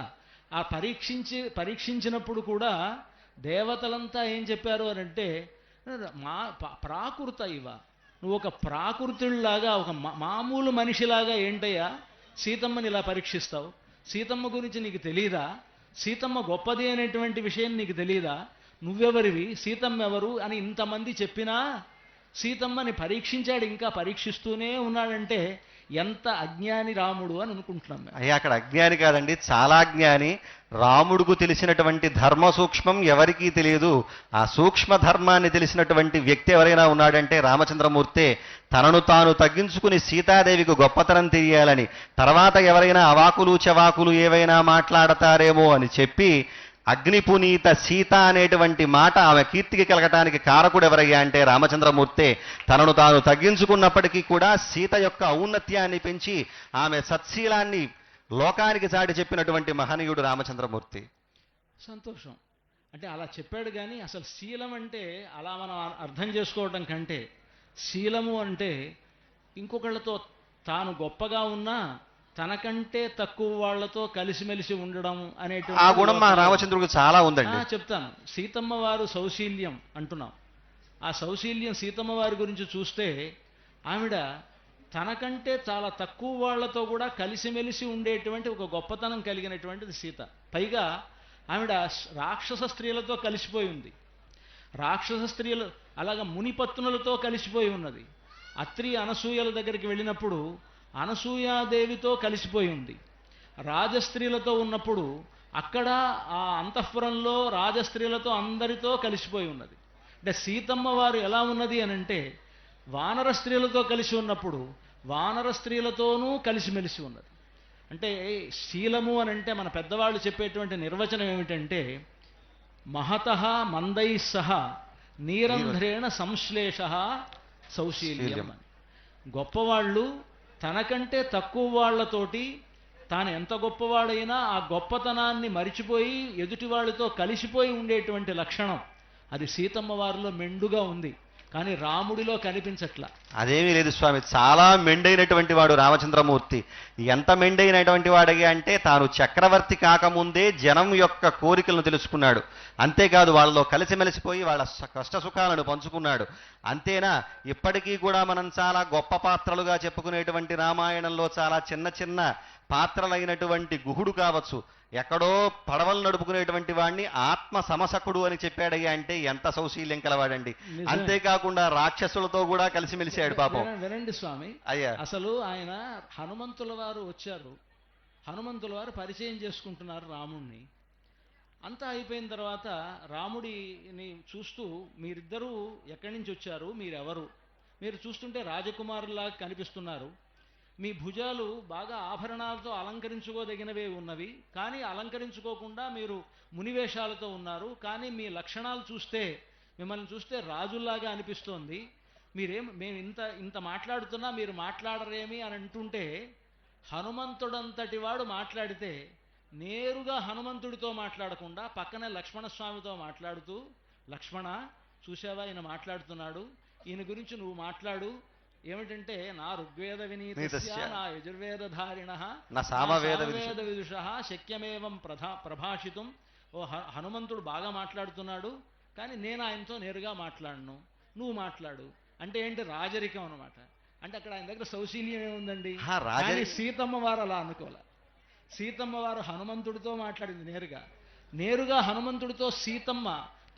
ఆ పరీక్షించినప్పుడు కూడా దేవతలంతా ఏం చెప్పారు అని అంటే, ప్రాకృత ఇవ, నువ్వు ఒక ప్రాకృతుల్లాగా ఒక మామూలు మనిషిలాగా ఏంటయ్యా సీతమ్మని ఇలా పరీక్షిస్తావు? సీతమ్మ గురించి నీకు తెలీదా? సీతమ్మ గొప్పది అనేటువంటి విషయం నీకు తెలీదా? నువ్వెవరివి, సీతమ్మ ఎవరు అని ఇంతమంది చెప్పినా సీతమ్మని పరీక్షించాడు, ఇంకా పరీక్షిస్తూనే ఉన్నాడంటే ఎంత అజ్ఞాని రాముడు అని అనుకుంటున్నాం. అయ్యా అక్కడ అజ్ఞాని కాదండి, చాలా జ్ఞాని. రాముడుకు తెలిసినటువంటి ధర్మ సూక్ష్మం ఎవరికీ తెలియదు. ఆ సూక్ష్మ ధర్మాన్ని తెలిసినటువంటి వ్యక్తి ఎవరైనా ఉన్నాడంటే రామచంద్రమూర్తే. తనను తాను తగ్గించుకుని సీతాదేవికి గొప్పతనం తెలియాలని, తర్వాత ఎవరైనా అవాకులు చవాకులు ఏవైనా మాట్లాడతారేమో అని చెప్పి అగ్నిపునీత సీత అనేటువంటి మాట ఆమె కీర్తికి కలగటానికి కారకుడు ఎవరయ్యా అంటే రామచంద్రమూర్తే. తనను తాను తగ్గించుకున్నప్పటికీ కూడా సీత యొక్క ఔన్నత్యాన్ని పెంచి ఆమె సత్శీలాన్ని లోకానికి చాటి చెప్పినటువంటి మహనీయుడు రామచంద్రమూర్తి. సంతోషం. అంటే అలా చెప్పాడు, కానీ అసలు శీలం అంటే అలా మనం అర్థం చేసుకోవడం కంటే శీలము అంటే ఇంకొకళ్ళతో తాను గొప్పగా ఉన్నా తనకంటే తక్కువ వాళ్లతో కలిసిమెలిసి ఉండడం అనేటువంటి ఆ గుణం మా రామచంద్రుడికి చాలా ఉందండి. చెప్తాను. సీతమ్మ వారు సౌశీల్యం అంటున్నాం. ఆ సౌశీల్యం సీతమ్మ వారి గురించి చూస్తే ఆవిడ తనకంటే చాలా తక్కువ వాళ్లతో కూడా కలిసిమెలిసి ఉండేటువంటి ఒక గొప్పతనం కలిగినటువంటిది సీత. పైగా ఆవిడ రాక్షస స్త్రీలతో కలిసిపోయి ఉంది. రాక్షస స్త్రీలు అలాగా మునిపత్నులతో కలిసిపోయి ఉన్నది. అత్రి అనసూయల దగ్గరికి వెళ్ళినప్పుడు అనసూయాదేవితో కలిసిపోయి ఉంది. రాజస్త్రీలతో ఉన్నప్పుడు అక్కడ ఆ అంతఃపురంలో రాజస్త్రీలతో అందరితో కలిసిపోయి ఉన్నది. అంటే సీతమ్మ వారు ఎలా ఉన్నది అని అంటే వానర స్త్రీలతో కలిసి ఉన్నప్పుడు వానర స్త్రీలతోనూ కలిసిమెలిసి ఉన్నది. అంటే శీలము అని అంటే మన పెద్దవాళ్ళు చెప్పేటువంటి నిర్వచనం ఏమిటంటే మహతః మందై సహ నీరంధ్రేణ సంశ్లేష సౌశీల్యం అని. గొప్పవాళ్ళు తనకంటే తక్కువ వాళ్లతోటి తాను ఎంత గొప్పవాడైనా ఆ గొప్పతనాన్ని మరిచిపోయి ఎదుటి వాళ్ళతో కలిసిపోయి ఉండేటువంటి లక్షణం అది సీతమ్మ వారిలో మెండుగా ఉంది, కానీ రాముడిలో కనిపించట్లా. అదేమీ లేదు స్వామి, చాలా మెండైనటువంటి వాడు రామచంద్రమూర్తి. ఎంత మెండైనటువంటి వాడిగా అంటే తాను చక్రవర్తి కాకముందే జనం యొక్క కోరికలను తెలుసుకున్నాడు. అంతేకాదు వాళ్ళలో కలిసిమెలిసిపోయి వాళ్ళ కష్ట సుఖాలను పంచుకున్నాడు. అంతేనా, ఇప్పటికీ కూడా మనం చాలా గొప్ప పాత్రలుగా చెప్పుకునేటువంటి రామాయణంలో చాలా చిన్న చిన్న పాత్రలైనటువంటి గుహుడు కావచ్చు, ఎక్కడో పడవలు నడుపుకునేటువంటి వాడిని ఆత్మ సమసకుడు అని చెప్పాడయ్యా అంటే ఎంత సౌశీల్యం కలవాడండి. అంతేకాకుండా రాక్షసులతో కూడా కలిసిమెలిసాడు పాపం. వినండి స్వామి, అయ్యా అసలు ఆయన హనుమంతుల వారు వచ్చారు, హనుమంతుల వారు పరిచయం చేసుకుంటున్నారు రాముణ్ణి. అంతా అయిపోయిన తర్వాత రాముడిని చూస్తూ, మీరిద్దరూ ఎక్కడి నుంచి వచ్చారు, మీరెవరు? మీరు చూస్తుంటే రాజకుమారులాగా కనిపిస్తున్నారు. మీ భుజాలు బాగా ఆభరణాలతో అలంకరించుకోదగినవే ఉన్నవి, కానీ అలంకరించుకోకుండా మీరు మునివేషాలతో ఉన్నారు. కానీ మీ లక్షణాలు చూస్తే, మిమ్మల్ని చూస్తే రాజుల్లాగా అనిపిస్తోంది. మేము ఇంత ఇంత మాట్లాడుతున్నా మీరు మాట్లాడరేమి అని అంటుంటే, హనుమంతుడంతటి వాడు మాట్లాడితే నేరుగా హనుమంతుడితో మాట్లాడకుండా పక్కనే లక్ష్మణస్వామితో మాట్లాడుతూ, లక్ష్మణ చూసావా ఈయన మాట్లాడుతున్నాడు, ఈయన గురించి నువ్వు మాట్లాడు. ఏమిటంటే, నా ఋగ్వేద వినీతస్య నా యజుర్వేదధారిణ నా సామవేద విదుష శక్యమేవం ప్రభాషితం. ఓ హనుమంతుడు బాగా మాట్లాడుతున్నాడు, కానీ నేను ఆయనతో నేరుగా మాట్లాడను, నువ్వు మాట్లాడు అంటే ఏంటి? రాజరికం అనమాట. అంటే అక్కడ ఆయన దగ్గర సౌశీల్యం ఏముందండి? కానీ సీతమ్మ వారు అలా అనుకోలే. సీతమ్మ వారు హనుమంతుడితో మాట్లాడింది నేరుగా హనుమంతుడితో. సీతమ్మ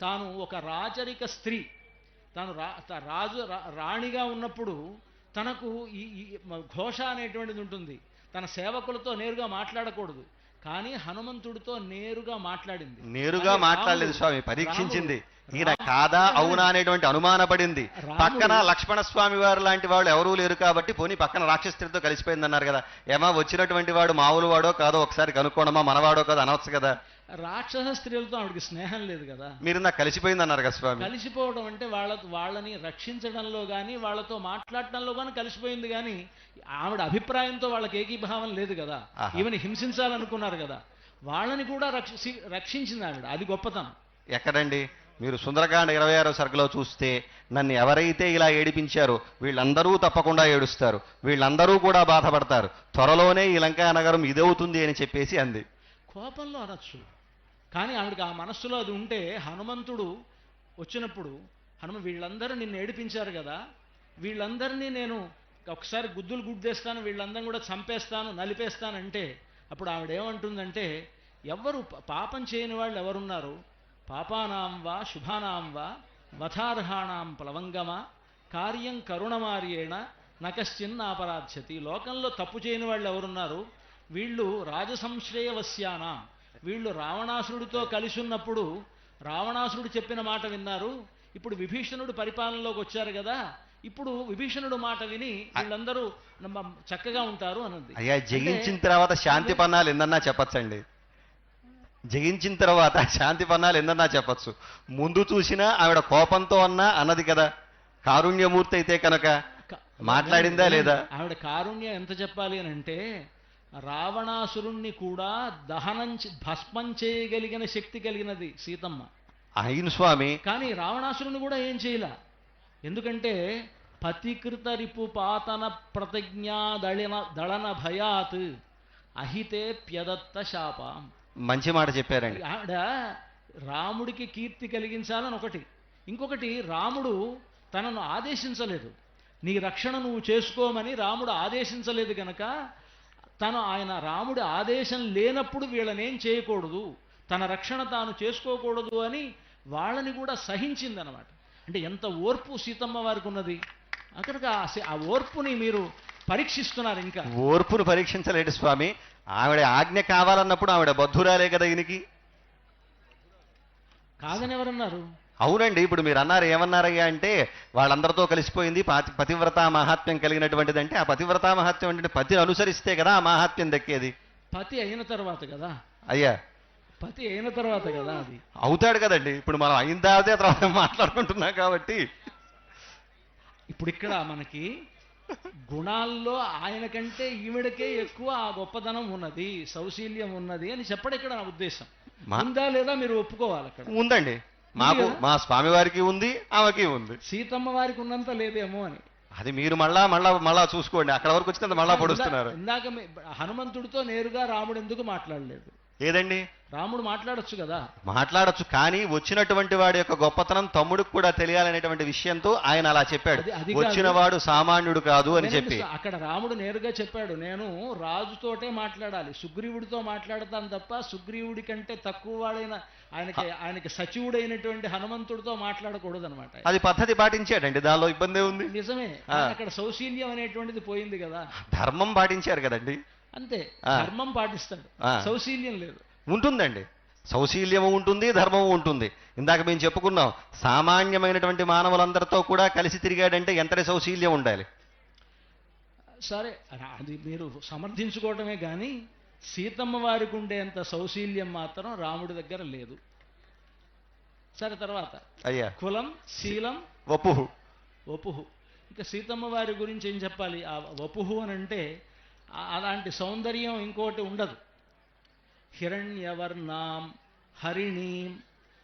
తాను ఒక రాజరిక స్త్రీ, తాను రాణిగా ఉన్నప్పుడు తనకు ఈ ఘోష అనేటువంటిది ఉంటుంది. తన సేవకులతో నేరుగా మాట్లాడకూడదు, కానీ హనుమంతుడితో నేరుగా మాట్లాడింది. నేరుగా మాట్లాడలేదు స్వామి, పరీక్షించింది. ఈయన కాదా అవునా అనేటువంటి అనుమానపడింది. పక్కన లక్ష్మణ స్వామి వారు లాంటి వాళ్ళు ఎవరూ లేరు కాబట్టి పోనీ పక్కన రాక్షస్త్రితో కలిసిపోయింది అన్నారు కదా. ఏమా వచ్చినటువంటి వాడు మామూలు వాడో కాదో ఒకసారి కనుక్కోవడమా, మనవాడో కాదో అనవచ్చు కదా. రాక్షస స్త్రీలతో ఆవిడకి స్నేహం లేదు కదా. మీరు నాకు కలిసిపోయింది అన్నారు కదా స్వామి. కలిసిపోవడం అంటే వాళ్ళని రక్షించడంలో కానీ వాళ్ళతో మాట్లాడటంలో కానీ కలిసిపోయింది, కానీ ఆవిడ అభిప్రాయంతో వాళ్ళకి ఏకీభావం లేదు కదా. ఈవెన్ హింసించాలనుకున్నారు కదా, వాళ్ళని కూడా రక్షించింది ఆవిడ. అది గొప్పతనం. ఎక్కడండి? మీరు సుందరకాండ 26వ సర్గలో చూస్తే, నన్ను ఎవరైతే ఇలా ఏడిపించారో వీళ్ళందరూ తప్పకుండా ఏడుస్తారు, వీళ్ళందరూ కూడా బాధపడతారు, త్వరలోనే ఈ లంకా నగరం ఇదవుతుంది అని చెప్పేసి అంది. కోపంలో అనొచ్చు, కానీ ఆవిడకి ఆ మనస్సులో అది ఉంటే, హనుమంతుడు వచ్చినప్పుడు వీళ్ళందరూ నిన్ను ఏడిపించారు కదా, వీళ్ళందరినీ నేను ఒకసారి గుద్దులు గుద్దేస్తాను, వీళ్ళందరినీ కూడా చంపేస్తాను, నలిపేస్తానంటే, అప్పుడు ఆవిడ ఏమంటుందంటే, ఎవరు పాపం చేయని వాళ్ళు ఎవరున్నారు? పాపానాం వా శుభానాం వా వధార్హాణాం ప్లవంగమా కార్యం కరుణమార్యేణ నకశ్చిన్నాపరాధ్యతి. లోకంలో తప్పు చేయని వాళ్ళు ఎవరున్నారు? వీళ్ళు రాజసంశ్రయవస్యానాం. వీళ్ళు రావణాసురుడితో కలిసి ఉన్నప్పుడు రావణాసురుడు చెప్పిన మాట విన్నారు. ఇప్పుడు విభీషణుడు పరిపాలనలోకి వచ్చారు కదా, ఇప్పుడు విభీషణుడు మాట విని వీళ్ళందరూ చక్కగా ఉంటారు అన్నది. అయ్యా, జయించిన తర్వాత శాంతి పన్నాలు ఎన్నన్నా చెప్పచ్చండి. జయించిన తర్వాత శాంతి పన్నాలు ఎన్నన్నా చెప్పచ్చు. ముందు చూసినా ఆవిడ కోపంతో అన్నది కదా. కారుణ్యమూర్తి అయితే కనుక మాట్లాడిందా లేదా? ఆవిడ కారుణ్యం ఎంత చెప్పాలి అని అంటే, రావణాసురుణ్ణి కూడా భస్మం చేయగలిగిన శక్తి కలిగినది సీతమ్మ. అయిన స్వామి, కానీ రావణాసురుని కూడా ఏం చేయలే. ఎందుకంటే పతికృత రిపుపాతన ప్రతిజ్ఞా దళన భయాత్ అహితే ప్యదత్త శాపం. మంచి మాట చెప్పారండి. ఆవిడ రాముడికి కీర్తి కలిగించాలని ఒకటి, ఇంకొకటి రాముడు తనను ఆదేశించలేదు, నీ రక్షణ నువ్వు చేసుకోమని రాముడు ఆదేశించలేదు కనుక రాముడి ఆదేశం లేనప్పుడు వీళ్ళనేం చేయకూడదు, తన రక్షణ తాను చేసుకోకూడదు అని వాళ్ళని కూడా సహించిందనమాట. అంటే ఎంత ఓర్పు సీతమ్మ వారికి ఉన్నది. అక్కడికి ఆ ఓర్పుని మీరు పరీక్షిస్తున్నారు. ఇంకా ఓర్పును పరీక్షించలేడు స్వామి. ఆవిడ ఆజ్ఞ కావాలన్నప్పుడు ఆవిడ బద్ధురాలే కదా ఈయనకి. కాదని ఎవరన్నారు? అవునండి. ఇప్పుడు మీరు అన్నారు, ఏమన్నారయ్యా అంటే, వాళ్ళందరితో కలిసిపోయింది, పతివ్రతా మహాత్మ్యం కలిగినటువంటిది. అంటే ఆ పతివ్రతా మహాత్మ్యం అంటే పతిని అనుసరిస్తే కదా ఆ మహాత్మ్యం దక్కేది. పతి అయిన తర్వాత కదా అయ్యా, పతి అయిన తర్వాత కదా అది అవుతాడు కదండి. ఇప్పుడు మనం అయిన తర్వాత మాట్లాడుకుంటున్నాం కాబట్టి. ఇప్పుడు ఇక్కడ మనకి గుణాల్లో ఆయన కంటే ఈవిడకే ఎక్కువ ఆ గొప్పతనం ఉన్నది, సౌశీల్యం ఉన్నది అని చెప్పడం ఇక్కడ నా ఉద్దేశం. ఉందా లేదా మీరు ఒప్పుకోవాలి. అక్కడ ఉందండి. మాకు మా స్వామి వారికి ఉంది, ఆమెకి ఉంది. సీతమ్మ వారికి ఉన్నంత లేదేమో అని. అది మీరు మళ్ళా చూసుకోండి. అక్కడ వరకు వచ్చినంత మళ్ళా పొడుస్తున్నారు. ఇందాక హనుమంతుడితో నేరుగా రాముడు ఎందుకు మాట్లాడలేదు? ఏదండి, రాముడు మాట్లాడొచ్చు కదా. మాట్లాడొచ్చు, కానీ వచ్చినటువంటి వాడి యొక్క గొప్పతనం తమ్ముడికి కూడా తెలియాలనేటువంటి విషయంతో ఆయన అలా చెప్పాడు. వచ్చిన వాడు సామాన్యుడు కాదు అని చెప్పి. అక్కడ రాముడు నేరుగా చెప్పాడు, నేను రాజుతోటే మాట్లాడాలి, సుగ్రీవుడితో మాట్లాడతాను తప్ప సుగ్రీవుడి కంటే తక్కువ వాడైన ఆయనకి సచివుడైనటువంటి హనుమంతుడితో మాట్లాడకూడదు అనమాట. అది పద్ధతి పాటించాడండి, దానిలో ఇబ్బంది ఉంది. నిజమే. అక్కడ సౌశీల్యం అనేటువంటిది పోయింది కదా. ధర్మం పాటించారు కదండి. అంతే, ధర్మం పాటిస్తాడు, సౌశీల్యం లేదు. ఉంటుందండి. సౌశీల్యము ఉంటుంది, ధర్మము ఉంటుంది. ఇందాక మేము చెప్పుకున్నాం, సామాన్యమైనటువంటి మానవులందరితో కూడా కలిసి తిరిగాడంటే ఎంతటి సౌశీల్యం ఉండాలి. సరే అది మీరు సమర్థించుకోవటమే కానీ సీతమ్మ వారికి ఉండేంత సౌశీల్యం మాత్రం రాముడి దగ్గర లేదు. సరే, తర్వాత అయ్యా కులం, శీలం, వపుహు. వపుహు. ఇంకా సీతమ్మ వారి గురించి ఏం చెప్పాలి? ఆ వపుహు అని అంటే అలాంటి సౌందర్యం ఇంకోటి ఉండదు. హిరణ్యవర్ణాం హరిణీం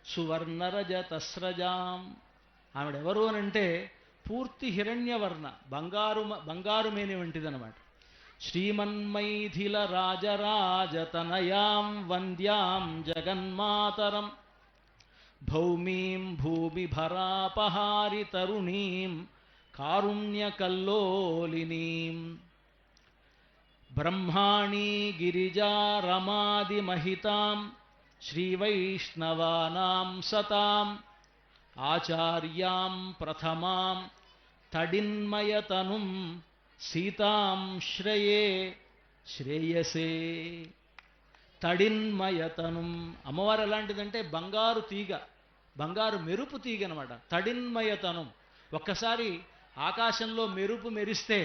సువర్ణరజతస్రజాం. ఆవిడెవరు అని అంటే పూర్తి హిరణ్యవర్ణ, బంగారు మేని వంటిదనమాట. శ్రీమన్మైథిల రాజరాజతనయాం వంద్యాం జగన్మాతరం భౌమీం భూమిభరాపహారి తరుణీం కారుణ్యకల్లోలినీం బ్రహ్మాణీ గిరిజా రమాదిమహితాం శ్రీవైష్ణవానాం సతాం ఆచార్యాం ప్రథమాం తడిన్మయతనుం సీతాం శ్రేయసే. తడిన్మయతనుం, అమ్మవారు ఎలాంటిదంటే బంగారు తీగ, బంగారు మెరుపు తీగ అనమాట. తడిన్మయతనుం, ఒక్కసారి ఆకాశంలో మెరుపు మెరిస్తే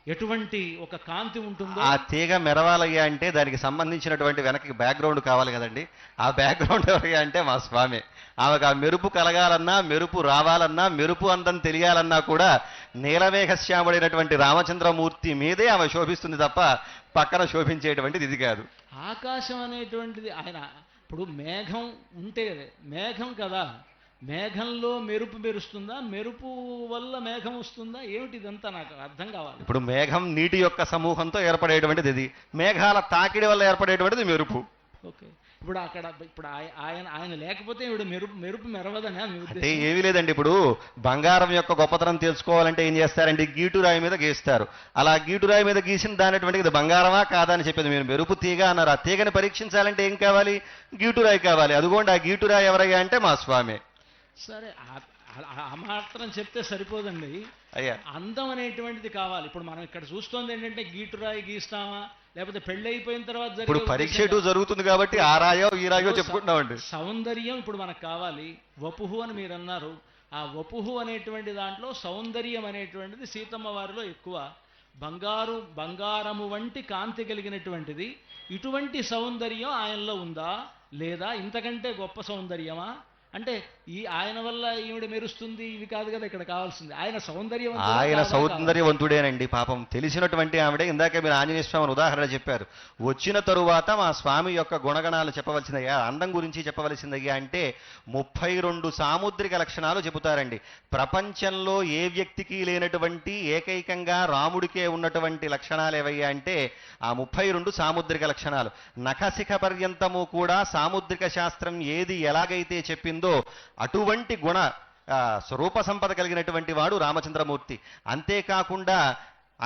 ఎటువంటి ఒక కాంతి ఉంటుందో. ఆ తీగ మెరవాలయ్యా అంటే దానికి సంబంధించినటువంటి వెనక్కి బ్యాక్గ్రౌండ్ కావాలి కదండి. ఆ బ్యాక్గ్రౌండ్ ఎవరయ్యా అంటే మా స్వామి. ఆమెకు ఆ మెరుపు కలగాలన్నా, మెరుపు రావాలన్నా, మెరుపు అందం తెలియాలన్నా కూడా నీలమేఘశ్యాముడైనటువంటి రామచంద్రమూర్తి మీదే ఆమె శోభిస్తుంది తప్ప పక్కన శోభించేటువంటిది ఇది కాదు. ఆకాశం అనేటువంటిది ఆయన ఇప్పుడు మేఘం ఉంటే మేఘం కదా, మేఘంలో మెరుపు మెరుస్తుందా, మెరుపు వల్ల మేఘం వస్తుందా, ఏమిటి ఇదంతా నాకు అర్థం కావాలి. ఇప్పుడు మేఘం నీటి యొక్క సమూహంతో ఏర్పడేటువంటిది ఇది, మేఘాల తాకిడి వల్ల ఏర్పడేటువంటిది మెరుపు. ఓకే, ఇప్పుడు ఆయన లేకపోతే ఇప్పుడు మెరుపు మెరవదని అంటే ఏమీ లేదండి. ఇప్పుడు బంగారం యొక్క గొప్పతనం తెలుసుకోవాలంటే ఏం చేస్తారండి, గీటురాయి మీద గీస్తారు. అలా గీటురాయి మీద గీసిన దానిటువంటి ఇది బంగారమా కాదా అని చెప్పేది. మీరు మెరుపు తీగ అన్నారు. ఆ తీగని పరీక్షించాలంటే ఏం కావాలి, గీటురాయి కావాలి. అదిగోండి ఆ గీటురాయి ఎవరయ్యా అంటే మా స్వామి. సరే, ఆ మాత్రం చెప్తే సరిపోదండి అయ్యా. అందం అనేటువంటిది కావాలి. ఇప్పుడు మనం ఇక్కడ చూస్తోంది ఏంటంటే గీటురాయి గీస్తామా, లేకపోతే పెళ్ళి అయిపోయిన తర్వాత ఇప్పుడు పరీక్ష జరుగుతుంది కాబట్టి ఆ రాయో ఈ రాయో చెప్పుకుంటున్నామండి. సౌందర్యం ఇప్పుడు మనకు కావాలి. వపుహు అని మీరు అన్నారు. ఆ వపుహు అనేటువంటి దాంట్లో సౌందర్యం అనేటువంటిది సీతమ్మ వారిలో ఎక్కువ. బంగారము వంటి కాంతి కలిగినటువంటిది. ఇటువంటి సౌందర్యం ఆయనలో ఉందా లేదా? ఇంతకంటే గొప్ప సౌందర్యమా? అంటే ఆయన వల్ల ఈవిడ మెరుస్తుంది ఇవి కాదు కదా ఇక్కడ కావాల్సింది. ఆయన సౌందర్యవంతుడేనండి. పాపం తెలిసినటువంటి ఆవిడే. ఇందాక మీరు ఆంజనేయ స్వామిని ఉదాహరణ చెప్పారు. వచ్చిన తరువాత మా స్వామి యొక్క గుణగణాలు చెప్పవలసిందయ్యా, అందం గురించి చెప్పవలసిందయ్యా అంటే 32 సాముద్రిక లక్షణాలు చెబుతారండి. ప్రపంచంలో ఏ వ్యక్తికి లేనటువంటి ఏకైకంగా రాముడికే ఉన్నటువంటి లక్షణాలు ఏవయ్యా అంటే ఆ 32 సాముద్రిక లక్షణాలు. నఖశిఖ పర్యంతము కూడా సాముద్రిక శాస్త్రం ఏది ఎలాగైతే చెప్పిందో అటువంటి గుణ స్వరూప సంపద కలిగినటువంటి వాడు రామచంద్రమూర్తి. అంతేకాకుండా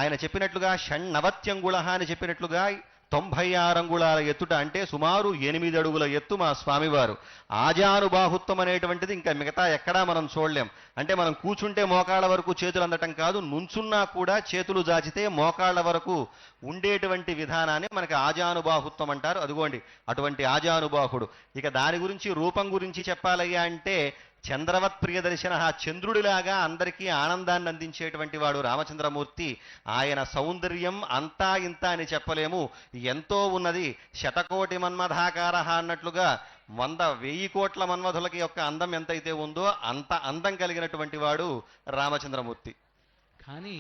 ఆయన చెప్పినట్లుగా షణ్ణవత్యంగుళ అని చెప్పినట్లుగా 96 అంగుళాల ఎత్తుట, అంటే సుమారు 8 అడుగుల ఎత్తు మా స్వామివారు. ఆజానుబాహుత్వం అనేటువంటిది ఇంకా మిగతా ఎక్కడా మనం చూడలేం. అంటే మనం కూర్చుంటే మోకాళ్ళ వరకు చేతులు అందటం కాదు, నుంచున్నా కూడా చేతులు జాచితే మోకాళ్ళ వరకు ఉండేటువంటి విధానాన్ని మనకి ఆజానుబాహుత్వం అంటారు. అదిగోండి అటువంటి ఆజానుబాహుడు. ఇక దాని గురించి రూపం గురించి చెప్పాలయ్యా అంటే చంద్రవత్ ప్రియదర్శన, చంద్రుడిలాగా అందరికీ ఆనందాన్ని అందించేటువంటి వాడు రామచంద్రమూర్తి. ఆయన సౌందర్యం అంతా ఇంత అని చెప్పలేము, ఎంతో ఉన్నది. శతకోటి మన్మథాకార అన్నట్లుగా 100,000 కోట్ల మన్మధులకి యొక్క అందం ఎంతైతే ఉందో అంత అందం కలిగినటువంటి వాడు రామచంద్రమూర్తి. కానీ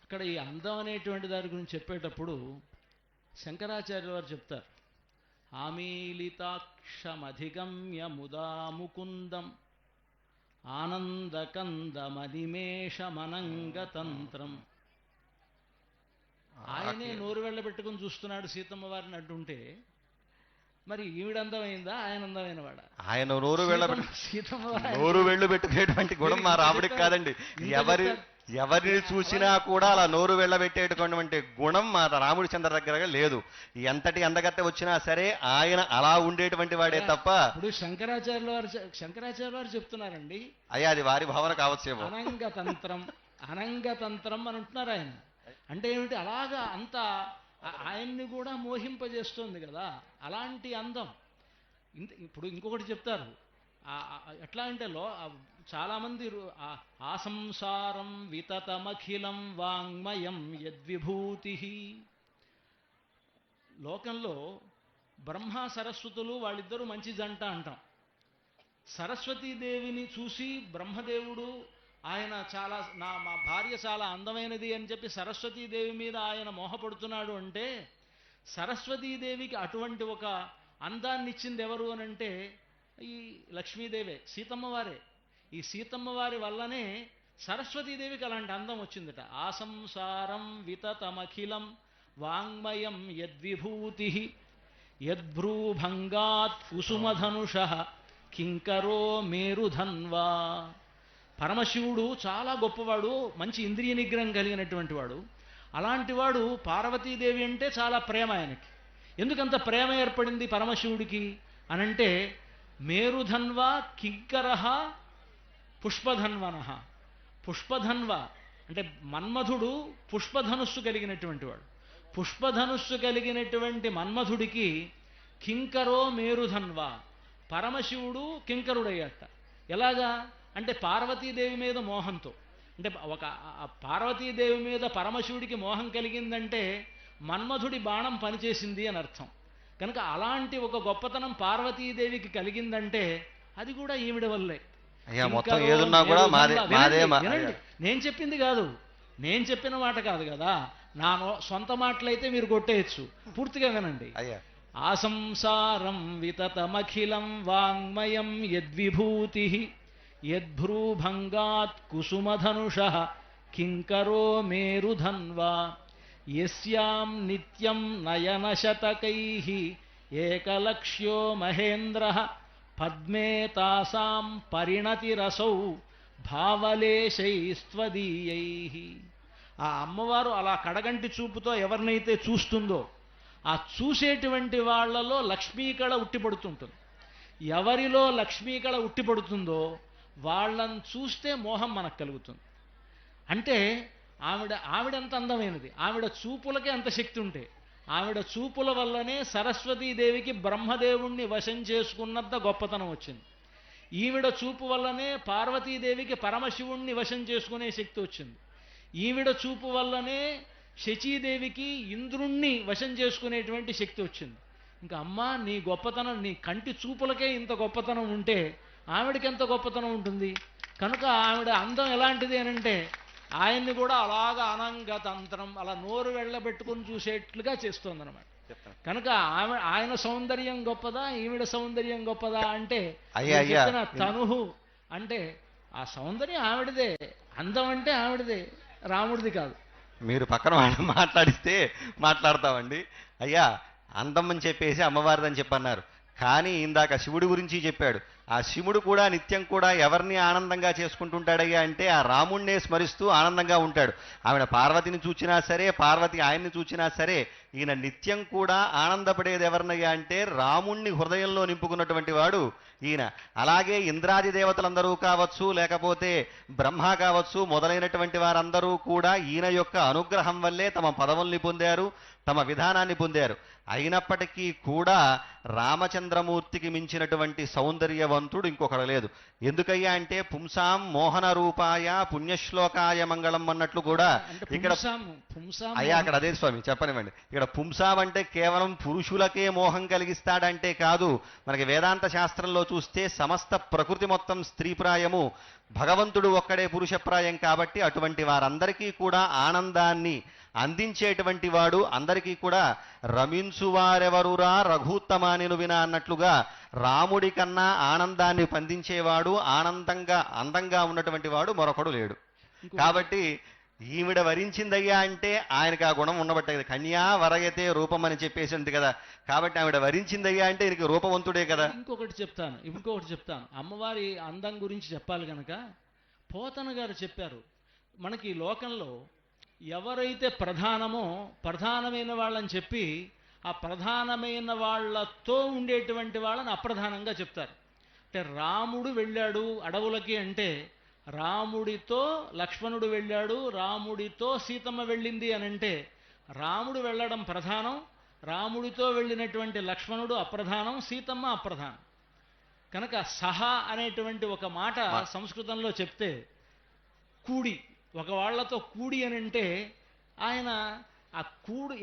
అక్కడ ఈ అందం అనేటువంటి దాని గురించి చెప్పేటప్పుడు శంకరాచార్య వారు చెప్తారు, ఆమీలితాక్షమధిగమ్య ముదా ముకుందం ఆనందకందమనిమేషమనంగతంత్రం. ఆయనే నోరు వెళ్ళబెట్టుకుని చూస్తున్నాడు సీతమ్మ వారిని అంటుంటే మరి ఈవిడ అందమైందా, ఆయన అందమైన వాడా? ఆయన నోరు వెళ్ళు పెట్టుకునేటువంటి గుణం మా రాముడికి కాదండి. ఎవరిని చూసినా కూడా అలా నోరు వెళ్ళబెట్టేటటువంటి గుణం మా రాముడి చంద్ర దగ్గర లేదు. ఎంతటి అందగత్తె వచ్చినా సరే ఆయన అలా ఉండేటువంటి వాడే తప్ప. ఇప్పుడు శంకరాచార్య వారు చెప్తున్నారండి, అయ్యా అది వారి భావన కావచ్చేమో. అనంగతంత్రం అని అంటున్నారు ఆయన. అంటే ఏమిటి, అలాగా అంత ఆయన్ని కూడా మోహింపజేస్తుంది కదా అలాంటి అందం. ఇప్పుడు ఇంకొకటి చెప్తారు. ఎట్లా అంటే చాలామంది ఆసంసారం వితతమఖిలం వాంగ్మయం యద్విభూతి. లోకంలో బ్రహ్మ సరస్వతులు వాళ్ళిద్దరూ మంచి జంట అంటాం. సరస్వతీదేవిని చూసి బ్రహ్మదేవుడు ఆయన మా భార్య చాలా అందమైనది అని చెప్పి సరస్వతీదేవి మీద ఆయన మోహపడుతున్నాడు అంటే, సరస్వతీదేవికి అటువంటి ఒక అందాన్ని ఇచ్చింది ఎవరు అని అంటే ఈ లక్ష్మీదేవే, సీతమ్మ వారే. ఈ సీతమ్మ వారి వల్లనే సరస్వతీదేవికి అలాంటి అందం వచ్చిందట. ఆసంసారం వితతమఖిలం వాంగ్మయం యద్విభూతి యద్భ్రూభంగాత్ కుసుమధనుష కింకరో మేరుధన్వా. పరమశివుడు చాలా గొప్పవాడు, మంచి ఇంద్రియ నిగ్రహం కలిగినటువంటి వాడు. అలాంటి వాడు పార్వతీదేవి అంటే చాలా ప్రేమ ఆయనకి. ఎందుకంత ప్రేమ ఏర్పడింది పరమశివుడికి అనంటే, మేరుధన్వ కింకరః పుష్పధన్వన. పుష్పధన్వ అంటే మన్మధుడు పుష్పధనుస్సు కలిగినటువంటి వాడు. పుష్పధనుస్సు కలిగినటువంటి మన్మధుడికి కింకరో మేరుధన్వ, పరమశివుడు కింకరుడయ్యాట. ఎలాగా అంటే పార్వతీదేవి మీద మోహంతో. అంటే పార్వతీదేవి మీద పరమశివుడికి మోహం కలిగిందంటే మన్మధుడి బాణం పనిచేసింది అని అర్థం. కనుక అలాంటి ఒక గొప్పతనం పార్వతీదేవికి కలిగిందంటే అది కూడా ఈవిడ వల్లే. నేను చెప్పింది కాదు, నేను చెప్పిన మాట కాదు కదా, నా సొంత మాటలైతే మీరు కొట్టేయచ్చు. పూర్తిగా వినండి. ఆసంసారం వితతమఖిలం వాంగ్మయం యద్విభూతి యద్భ్రూభంగాత్ కుసుమధనుష కింకరో మేరుధన్వా. యస్యాం నిత్యం నయనశతకైః ఏకలక్ష్యో మహేంద్రః పద్మే తాసాం పరిణతిరసౌ భావలేశైస్త్వదీయైః. ఆ అమ్మవారు అలా కడగంటి చూపుతో ఎవరినైతే చూస్తుందో ఆ చూసేటువంటి వాళ్లలో లక్ష్మీకళ ఉట్టిపడుతుంటుంది. ఎవరిలో లక్ష్మీకళ ఉట్టిపడుతుందో వాళ్ళని చూస్తే మోహం మనకు కలుగుతుంది. అంటే ఆవిడ ఎంత అందమైనది, ఆవిడ చూపులకే అంత శక్తి ఉంటే, ఆవిడ చూపుల వల్లనే సరస్వతీదేవికి బ్రహ్మదేవుణ్ణి వశం చేసుకున్నంత గొప్పతనం వచ్చింది. ఈవిడ చూపు వల్లనే పార్వతీదేవికి పరమశివుణ్ణి వశం చేసుకునే శక్తి వచ్చింది. ఈవిడ చూపు వల్లనే శచీదేవికి ఇంద్రుణ్ణి వశం చేసుకునేటువంటి శక్తి వచ్చింది. ఇంకా అమ్మా నీ గొప్పతనం, నీ కంటి చూపులకే ఇంత గొప్పతనం ఉంటే ఆవిడకి ఎంత గొప్పతనం ఉంటుంది. కనుక ఆవిడ అందం ఎలాంటిది అని అంటే ఆయన్ని కూడా అలాగా అనంగతంత్రం అలా నోరు వెళ్ళబెట్టుకుని చూసేట్లుగా చేస్తోందన్నమాట. కనుక ఆయన సౌందర్యం గొప్పదా ఈవిడ సౌందర్యం గొప్పదా అంటే తనుహు అంటే ఆ సౌందర్యం ఆవిడదే, అందం అంటే ఆవిడదే, రాముడిది కాదు. మీరు పక్కన మాట్లాడిస్తే మాట్లాడతామండి. అయ్యా అందం అని చెప్పేసి అమ్మవారిదని చెప్పన్నారు, కానీ ఇందాక శివుడి గురించి చెప్పాడు. ఆ శివుడు కూడా నిత్యం కూడా ఎవరిని ఆనందంగా చేసుకుంటుంటాడయ్యా అంటే ఆ రాముణ్ణే స్మరిస్తూ ఆనందంగా ఉంటాడు. ఆవిడ పార్వతిని చూచినా సరే, పార్వతి ఆయన్ని చూచినా సరే, ఈయన నిత్యం కూడా ఆనందపడేది ఎవరినయ్యా అంటే రాముణ్ణి హృదయంలో నింపుకున్నటువంటి వాడు ఈయన. అలాగే ఇంద్రాది దేవతలందరూ కావచ్చు, లేకపోతే బ్రహ్మ కావచ్చు, మొదలైనటువంటి వారందరూ కూడా ఈయన యొక్క అనుగ్రహం వల్లే తమ పదవుల్ని పొందారు, తమ విధానాన్ని పొందారు. అయినప్పటికీ కూడా రామచంద్రమూర్తికి మించినటువంటి సౌందర్యవంతుడు ఇంకొకడు లేదు. ఎందుకయ్యా అంటే పుంసాం మోహన రూపాయ పుణ్యశ్లోకాయ మంగళం అన్నట్లు కూడా ఇక్కడ అయ్యా అక్కడ అదే స్వామి చెప్పనివ్వండి. ఇక్కడ పుంసాం అంటే కేవలం పురుషులకే మోహం కలిగిస్తాడంటే కాదు. మనకి వేదాంత శాస్త్రంలో చూస్తే సమస్త ప్రకృతి మొత్తం స్త్రీప్రాయము, భగవంతుడు ఒక్కడే పురుషప్రాయం. కాబట్టి అటువంటి వారందరికీ కూడా ఆనందాన్ని అందించేటువంటి వాడు, అందరికీ కూడా రమించువారెవరురా రఘుత్తమానిను వినా అన్నట్లుగా రాముడి కన్నా ఆనందాన్ని పందించేవాడు, అందంగా ఉన్నటువంటి వాడు మరొకడు లేడు. కాబట్టి ఈవిడ వరించిందయ్యా అంటే ఆయనకి ఆ గుణం ఉండబట్టే కదా, కన్యా వరయతే రూపం అని చెప్పేసి ఉంది కదా. కాబట్టి ఆవిడ వరించిందయ్యా అంటే ఈయనకి రూపవంతుడే కదా. ఇంకొకటి చెప్తాను అమ్మవారి అందం గురించి చెప్పాలి కనుక పోతన గారు చెప్పారు. మనకి లోకంలో ఎవరైతే ప్రధానమైన వాళ్ళని చెప్పి ఆ ప్రధానమైన వాళ్ళతో ఉండేటువంటి వాళ్ళని అప్రధానంగా చెప్తారు. అంటే రాముడు వెళ్ళాడు అడవులకి అంటే రాముడితో లక్ష్మణుడు వెళ్ళాడు, రాముడితో సీతమ్మ వెళ్ళింది అని అంటే రాముడు వెళ్ళడం ప్రధానం, రాముడితో వెళ్ళినటువంటి లక్ష్మణుడు అప్రధానం, సీతమ్మ అప్రధానం. కనుక సహ అనేటువంటి ఒక మాట సంస్కృతంలో చెప్తే కూడి, ఒక వాళ్ళతో కూడి అని అంటే ఆయన ఆ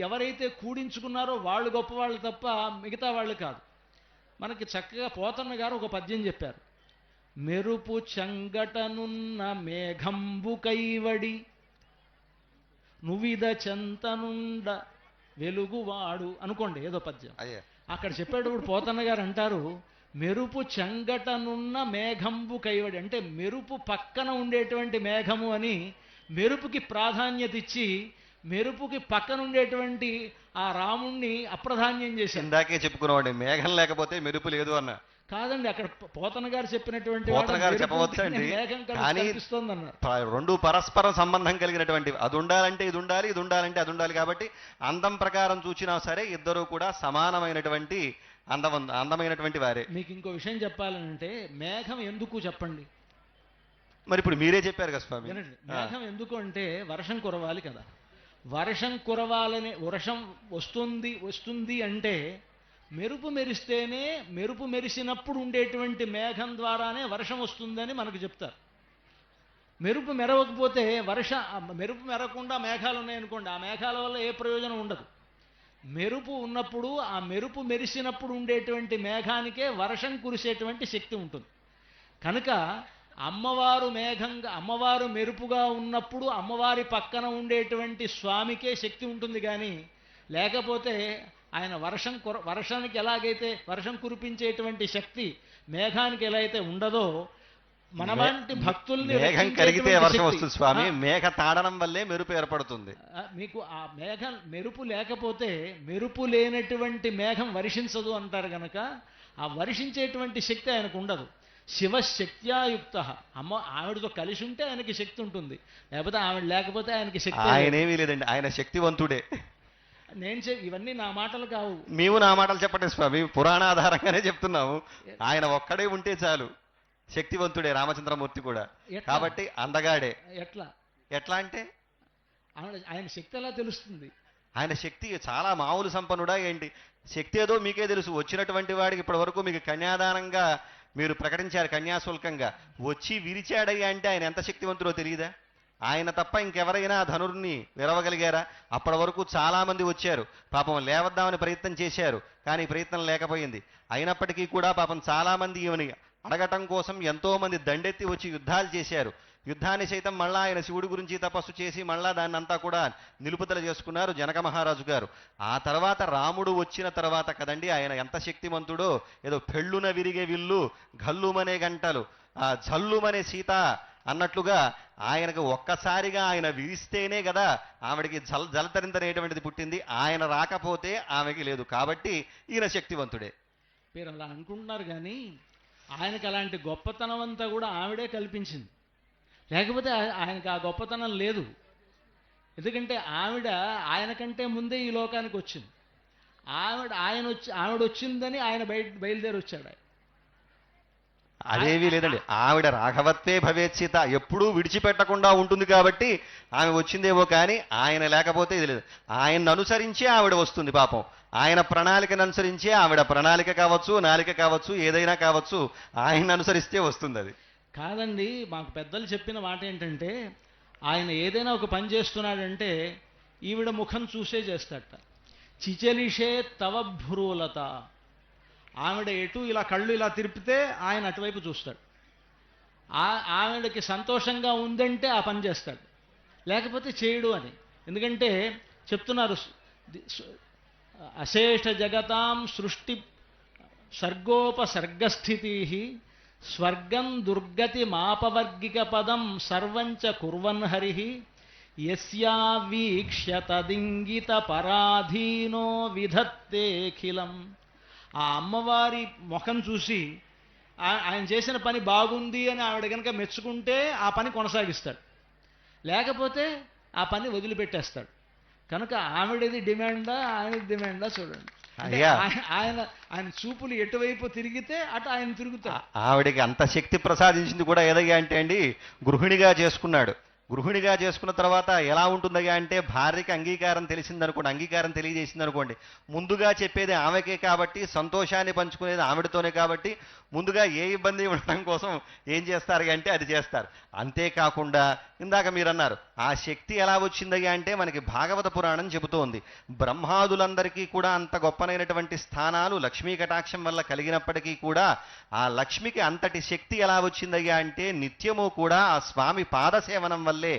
ఎవరైతే కూడించుకున్నారో వాళ్ళు గొప్పవాళ్ళు తప్ప మిగతా వాళ్ళు కాదు. మనకి చక్కగా పోతన్న గారు ఒక పద్యం చెప్పారు. మెరుపు చంగటనున్న మేఘంబు కైవడి నువ్విద చెంతనుండ వెలుగువాడు అనుకోండి, ఏదో పద్యం అయ్యా అక్కడ చెప్పేటప్పుడు పోతన్న గారు అంటారు, మెరుపు చెంగటనున్న మేఘంబు కైవడి అంటే మెరుపు పక్కన ఉండేటువంటి మేఘము అని మెరుపుకి ప్రాధాన్యత ఇచ్చి మెరుపుకి పక్కన ఉండేటువంటి ఆ రాముణ్ణి అప్రధాన్యం చేశారు. ఇందాకే చెప్పుకున్నామండి, మేఘం లేకపోతే మెరుపు లేదు అన్న. కాదండి, అక్కడ పోతన గారు చెప్పినటువంటి పోతన గారు చెప్పవచ్చండి, మేఘం కానీ కనిపిస్తుంది అన్నారు. రెండు పరస్పరం సంబంధం కలిగినటువంటి, అది ఉండాలంటే ఇది ఉండాలి, ఇది ఉండాలంటే అది ఉండాలి. కాబట్టి అందం ప్రకారం చూసినా సరే ఇద్దరు కూడా సమానమైనటువంటి అందమైనటువంటి వారే. మీకు ఇంకో విషయం చెప్పాలంటే మేఘం ఎందుకు చెప్పండి. మరి ఇప్పుడు మీరే చెప్పారు కదా స్వామి. వినండి, మేఘం ఎందుకు అంటే వర్షం కురవాలి కదా. వర్షం కురవాలని, వర్షం వస్తుంది అంటే మెరుపు మెరిస్తేనే, మెరుపు మెరిసినప్పుడు ఉండేటువంటి మేఘం ద్వారానే వర్షం వస్తుందని మనకు చెప్తారు. మెరుపు మెరవకపోతే మెరుపు మెరవకుండా మేఘాలు ఉన్నాయనుకోండి, ఆ మేఘాల వల్ల ఏ ప్రయోజనం ఉండదు. మెరుపు ఉన్నప్పుడు, ఆ మెరుపు మెరిసినప్పుడు ఉండేటువంటి మేఘానికే వర్షం కురిసేటువంటి శక్తి ఉంటుంది. కనుక అమ్మవారు మెరుపుగా ఉన్నప్పుడు అమ్మవారి పక్కన ఉండేటువంటి స్వామికే శక్తి ఉంటుంది. కానీ లేకపోతే ఆయన వర్షానికి ఎలాగైతే వర్షం కురిపించేటువంటి శక్తి మేఘానికి ఎలా అయితే ఉండదో, మనలాంటి భక్తుల్ని మేఘం కరిగితే వర్షం వస్తుంది స్వామి, మేఘ తాడనం వల్లే మెరుపు ఏర్పడుతుంది. మీకు ఆ మెరుపు లేకపోతే, మెరుపు లేనటువంటి మేఘం వర్షించదు అంటారు. గనక ఆ వర్షించేటువంటి శక్తి ఆయనకు ఉండదు. శివశక్త్యాయుక్త, ఆవిడతో కలిసి ఉంటే ఆయనకి శక్తి ఉంటుంది, లేకపోతే ఆవిడ లేకపోతే ఆయనకి శక్తి. ఆయనేమీ లేదండి, ఆయన శక్తివంతుడే. ఇవన్నీ నా మాటలు కావు, మేము నా మాటలు చెప్పండి స్వామి, పురాణాధారంగానే చెప్తున్నాము. ఆయన ఒక్కడే ఉంటే చాలు, శక్తివంతుడే రామచంద్రమూర్తి కూడా. కాబట్టి అందగాడే. ఎట్లా అంటే ఆయన శక్తి ఎలా తెలుస్తుంది? ఆయన శక్తి చాలా మామూలు సంపన్నుడా ఏంటి? శక్తి ఏదో మీకే తెలుసు. వచ్చినటువంటి వాడికి ఇప్పటి వరకు మీకు కన్యాదానంగా మీరు ప్రకటించారు, కన్యాశుల్కంగా వచ్చి విరిచాడయ్యా అంటే ఆయన ఎంత శక్తివంతుడో తెలియదా? ఆయన తప్ప ఇంకెవరైనా ధనుర్ని విరవగలిగారా? అప్పటి వరకు చాలా మంది వచ్చారు, పాపం లేవద్దామని ప్రయత్నం చేశారు, కానీ ప్రయత్నం లేకపోయింది. అయినప్పటికీ కూడా పాపం చాలా మంది ఈమెని అడగటం కోసం ఎంతో మంది దండెత్తి వచ్చి యుద్ధాలు చేశారు. యుద్ధాన్ని సైతం మళ్ళా ఆయన శివుడి గురించి తపస్సు చేసి మళ్ళా దాన్ని అంతా కూడా నిలుపుదల చేసుకున్నారు జనక మహారాజు గారు. ఆ తర్వాత రాముడు వచ్చిన తర్వాత కదండి ఆయన ఎంత శక్తిమంతుడో. ఏదో పెళ్ళున విరిగే విల్లు, గల్లుమనే గంటలు, జల్లుమనే సీత అన్నట్లుగా ఆయనకు ఒక్కసారిగా ఆయన విరిస్తేనే కదా ఆవిడికి జలతరింతనేటువంటిది పుట్టింది. ఆయన రాకపోతే ఆమెకి లేదు. కాబట్టి ఈయన శక్తివంతుడే. మీరు అలా అనుకుంటున్నారు, కానీ ఆయనకు అలాంటి గొప్పతనం అంతా కూడా ఆవిడే కల్పించింది, లేకపోతే ఆయనకు ఆ గొప్పతనం లేదు. ఎందుకంటే ఆయన కంటే ముందే ఈ లోకానికి వచ్చింది. ఆవిడ వచ్చిందని ఆయన బయలుదేరి వచ్చాడు. అదేమీ లేదండి, ఆవిడ రాఘవత్వే భవేత్సిత, ఎప్పుడూ విడిచిపెట్టకుండా ఉంటుంది కాబట్టి ఆమె వచ్చిందేమో, కానీ ఆయన లేకపోతే ఇది లేదు. ఆయన్ని అనుసరించే ఆవిడ వస్తుంది. పాపం ఆయన ప్రణాళికను అనుసరించే ఆవిడ, ప్రణాళిక కావచ్చు, నాలిక కావచ్చు, ఏదైనా కావచ్చు, ఆయన్ని అనుసరిస్తే వస్తుంది. అది కాదండి, మాకు పెద్దలు చెప్పిన మాట ఏంటంటే, ఆయన ఏదైనా ఒక పని చేస్తున్నాడంటే ఈవిడ ముఖం చూసే చేస్తాడట. చిచలిషే తవ భ్రూలత, ఆవిడ ఎటు ఇలా కళ్ళు ఇలా తిరిపితే ఆయన అటువైపు చూస్తాడు. ఆవిడకి సంతోషంగా ఉందంటే ఆ పని చేస్తాడు, లేకపోతే చేయడు అని. ఎందుకంటే చెప్తున్నారు, అశేష జగతాం సృష్టి సర్గోపసర్గస్థితి స్వర్గం దుర్గతి మాపవర్గిక పదం సర్వంచ కుర్వన్ హరి యస్యా వీక్ష్య తదింగిత పరాధీనో విధత్తేఖిలం. ఆ అమ్మవారి ముఖం చూసి ఆయన చేసిన పని బాగుంది అని ఆవిడ కనుక మెచ్చుకుంటే ఆ పని కొనసాగిస్తాడు, లేకపోతే ఆ పని వదిలిపెట్టేస్తాడు. కనుక ఆవిడది డిమాండా ఆయనది డిమాండా చూడండి. ఆయన చూపులు ఎటువైపు తిరిగితే అటు ఆయన తిరుగుతాడు. ఆవిడకి అంత శక్తి ప్రసాదించింది కూడా ఏదయ్యా అంటే అండి, గృహిణిగా చేసుకున్నాడు. గృహిణిగా చేసుకున్న తర్వాత ఎలా ఉంటుందయ్యా అంటే భార్యకి అంగీకారం తెలిసిందనుకోండి, అంగీకారం తెలియజేసిందనుకోండి, ముందుగా చెప్పేది ఆమెకే కాబట్టి, సంతోషాన్ని పంచుకునేది ఆవిడతోనే కాబట్టి ముందుగా ఏ ఇబ్బంది ఉండటం కోసం ఏం చేస్తారు అంటే అది చేస్తారు. అంతేకాకుండా ఇందాక మీరు అన్నారు ఆ శక్తి ఎలా వచ్చిందయ్యా అంటే మనకి భాగవత పురాణం చెబుతోంది. బ్రహ్మాదులందరికీ కూడా అంత గొప్పనైనటువంటి స్థానాలు లక్ష్మీ కటాక్షం వల్ల కలిగినప్పటికీ కూడా ఆ లక్ష్మికి అంతటి శక్తి ఎలా వచ్చిందయ్యా అంటే నిత్యము కూడా ఆ స్వామి పాదసేవనం వల్లే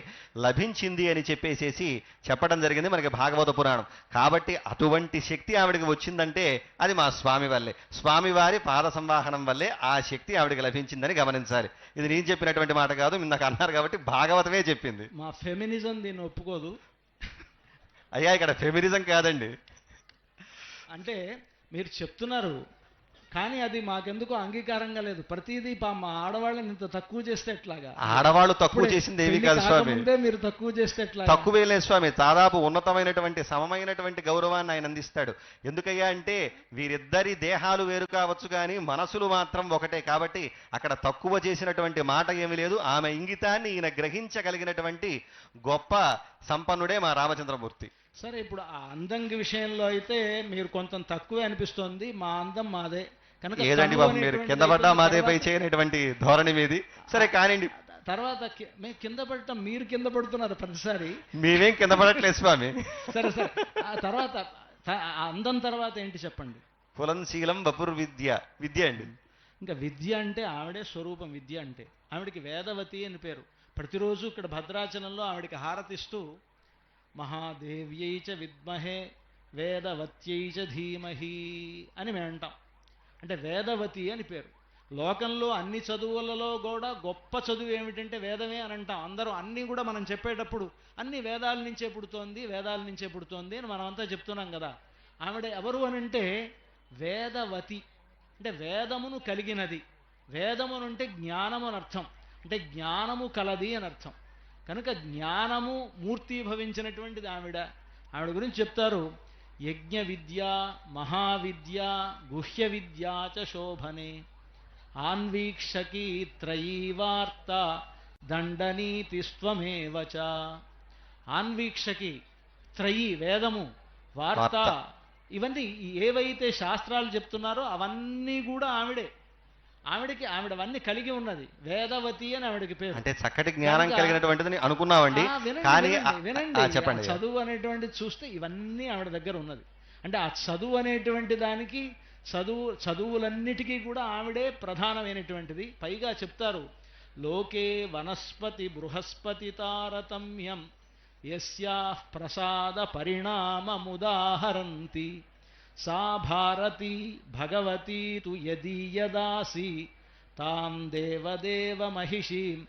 లభించింది అని చెప్పేసేసి చెప్పడం జరిగింది మనకి భాగవత పురాణం. కాబట్టి అటువంటి శక్తి ఆవిడికి వచ్చిందంటే అది మా స్వామి వల్లే, స్వామివారి పాద సంవాహనం వల్లే ఆ శక్తి ఆవిడికి లభించిందని గమనించాలి. ఇది నేను చెప్పినటువంటి మాట కాదు, ఇందాక అన్నారు కాబట్టి భాగవతమే చెప్పింది. మా ఫెమినిజం దీన్ని ఒప్పుకోదు. అయ్యా ఇక్కడ ఫెమినిజం కాదండి. అంటే మీరు చెప్తున్నారు కానీ అది మాకెందుకు అంగీకారంగా లేదు. ప్రతిదీ మా ఆడవాళ్ళని ఇంత తక్కువ చేస్తే ఎట్లాగా? ఆడవాళ్ళు తక్కువ చేసింది ఏమీ కాదు స్వామి, మీరు తక్కువ చేస్తే ఎట్లా? తక్కువే లేదు స్వామి, దాదాపు ఉన్నతమైనటువంటి సమమైనటువంటి గౌరవాన్ని ఆయన అందిస్తాడు. ఎందుకయ్యా అంటే వీరిద్దరి దేహాలు వేరు కావచ్చు కానీ మనసులు మాత్రం ఒకటే. కాబట్టి అక్కడ తక్కువ చేసినటువంటి మాట ఏమీ లేదు. ఆమె ఇంగితాన్ని ఈయన గ్రహించగలిగినటువంటి గొప్ప సంపన్నుడే మా రామచంద్రమూర్తి. సరే, ఇప్పుడు ఆ అందం విషయంలో అయితే మీరు కొంత తక్కువే అనిపిస్తోంది. మా అందం మాదే కనుక ఏదండి బాబు మీరు కింద పడ్డా మాదే పై చేయనటువంటి ధోరణి మీది. సరే కానివ్వండి. తర్వాత మేము కింద పడటం, మీరు కింద పడుతున్నారు ప్రతిసారి. మేమేం కింద పడట్లేదు స్వామి. సరే సరే, ఆ తర్వాత ఆ అందం తర్వాత ఏంటి చెప్పండి? కులంశీలం వపుర్ విద్య, విద్య అండి. ఇంకా విద్య అంటే ఆవిడే స్వరూపం. విద్య అంటే ఆవిడికి వేదవతి అని పేరు. ప్రతిరోజు ఇక్కడ భద్రాచలంలో ఆవిడికి హారతిస్తూ మహాదేవ్యై చ విద్మహే వేదవత్యై చ ధీమహి అని మేము అంటాం. అంటే వేదవతి అని పేరు. లోకంలో అన్ని చదువులలో కూడా గొప్ప చదువు ఏమిటంటే వేదమే అని అంటాం. అందరూ అన్నీ కూడా మనం చెప్పేటప్పుడు అన్ని వేదాల నుంచే పుడుతోంది, వేదాల నుంచే పుడుతోంది అని మనం అంతా చెప్తున్నాం కదా. ఆవిడ ఎవరు అని అంటే వేదవతి, అంటే వేదమును కలిగినది. వేదమును అంటే జ్ఞానము అని అర్థం, అంటే జ్ఞానము కలది అని అర్థం. కనుక జ్ఞానము మూర్తీభవించినటువంటిది ఆవిడ. ఆవిడ గురించి చెప్తారు, యజ్ఞ విద్య మహావిద్య గుహ్య విద్యా చ శోభనే ఆన్వీక్షకీ త్రయీ వార్త దండనీతిస్త్వమేవ చ. ఆన్వీక్షకి, త్రయీ వేదము, వార్త, ఇవన్నీ ఏవైతే శాస్త్రాలు చెప్తున్నారో అవన్నీ కూడా ఆవిడే. ఆవిడవన్నీ కలిగి ఉన్నది. వేదవతి అని ఆవిడకి పేరు. అంటే చక్కటి జ్ఞానం కలిగినటువంటిది అనుకున్నామండి. కానీ వినండి, చెప్పండి. చదువు అనేటువంటిది చూస్తే ఇవన్నీ ఆవిడ దగ్గర ఉన్నది. అంటే ఆ చదువు అనేటువంటి దానికి చదువులన్నిటికీ కూడా ఆవిడే ప్రధానమైనటువంటిది. పైగా చెప్తారు, లోకే వనస్పతి బృహస్పతి తారతమ్యం యస్యాః ప్రసాద పరిణామముదాహరంతి సా భారతి భగవతి తు యదీయదాసి తాం దేవదేవ మహిషీం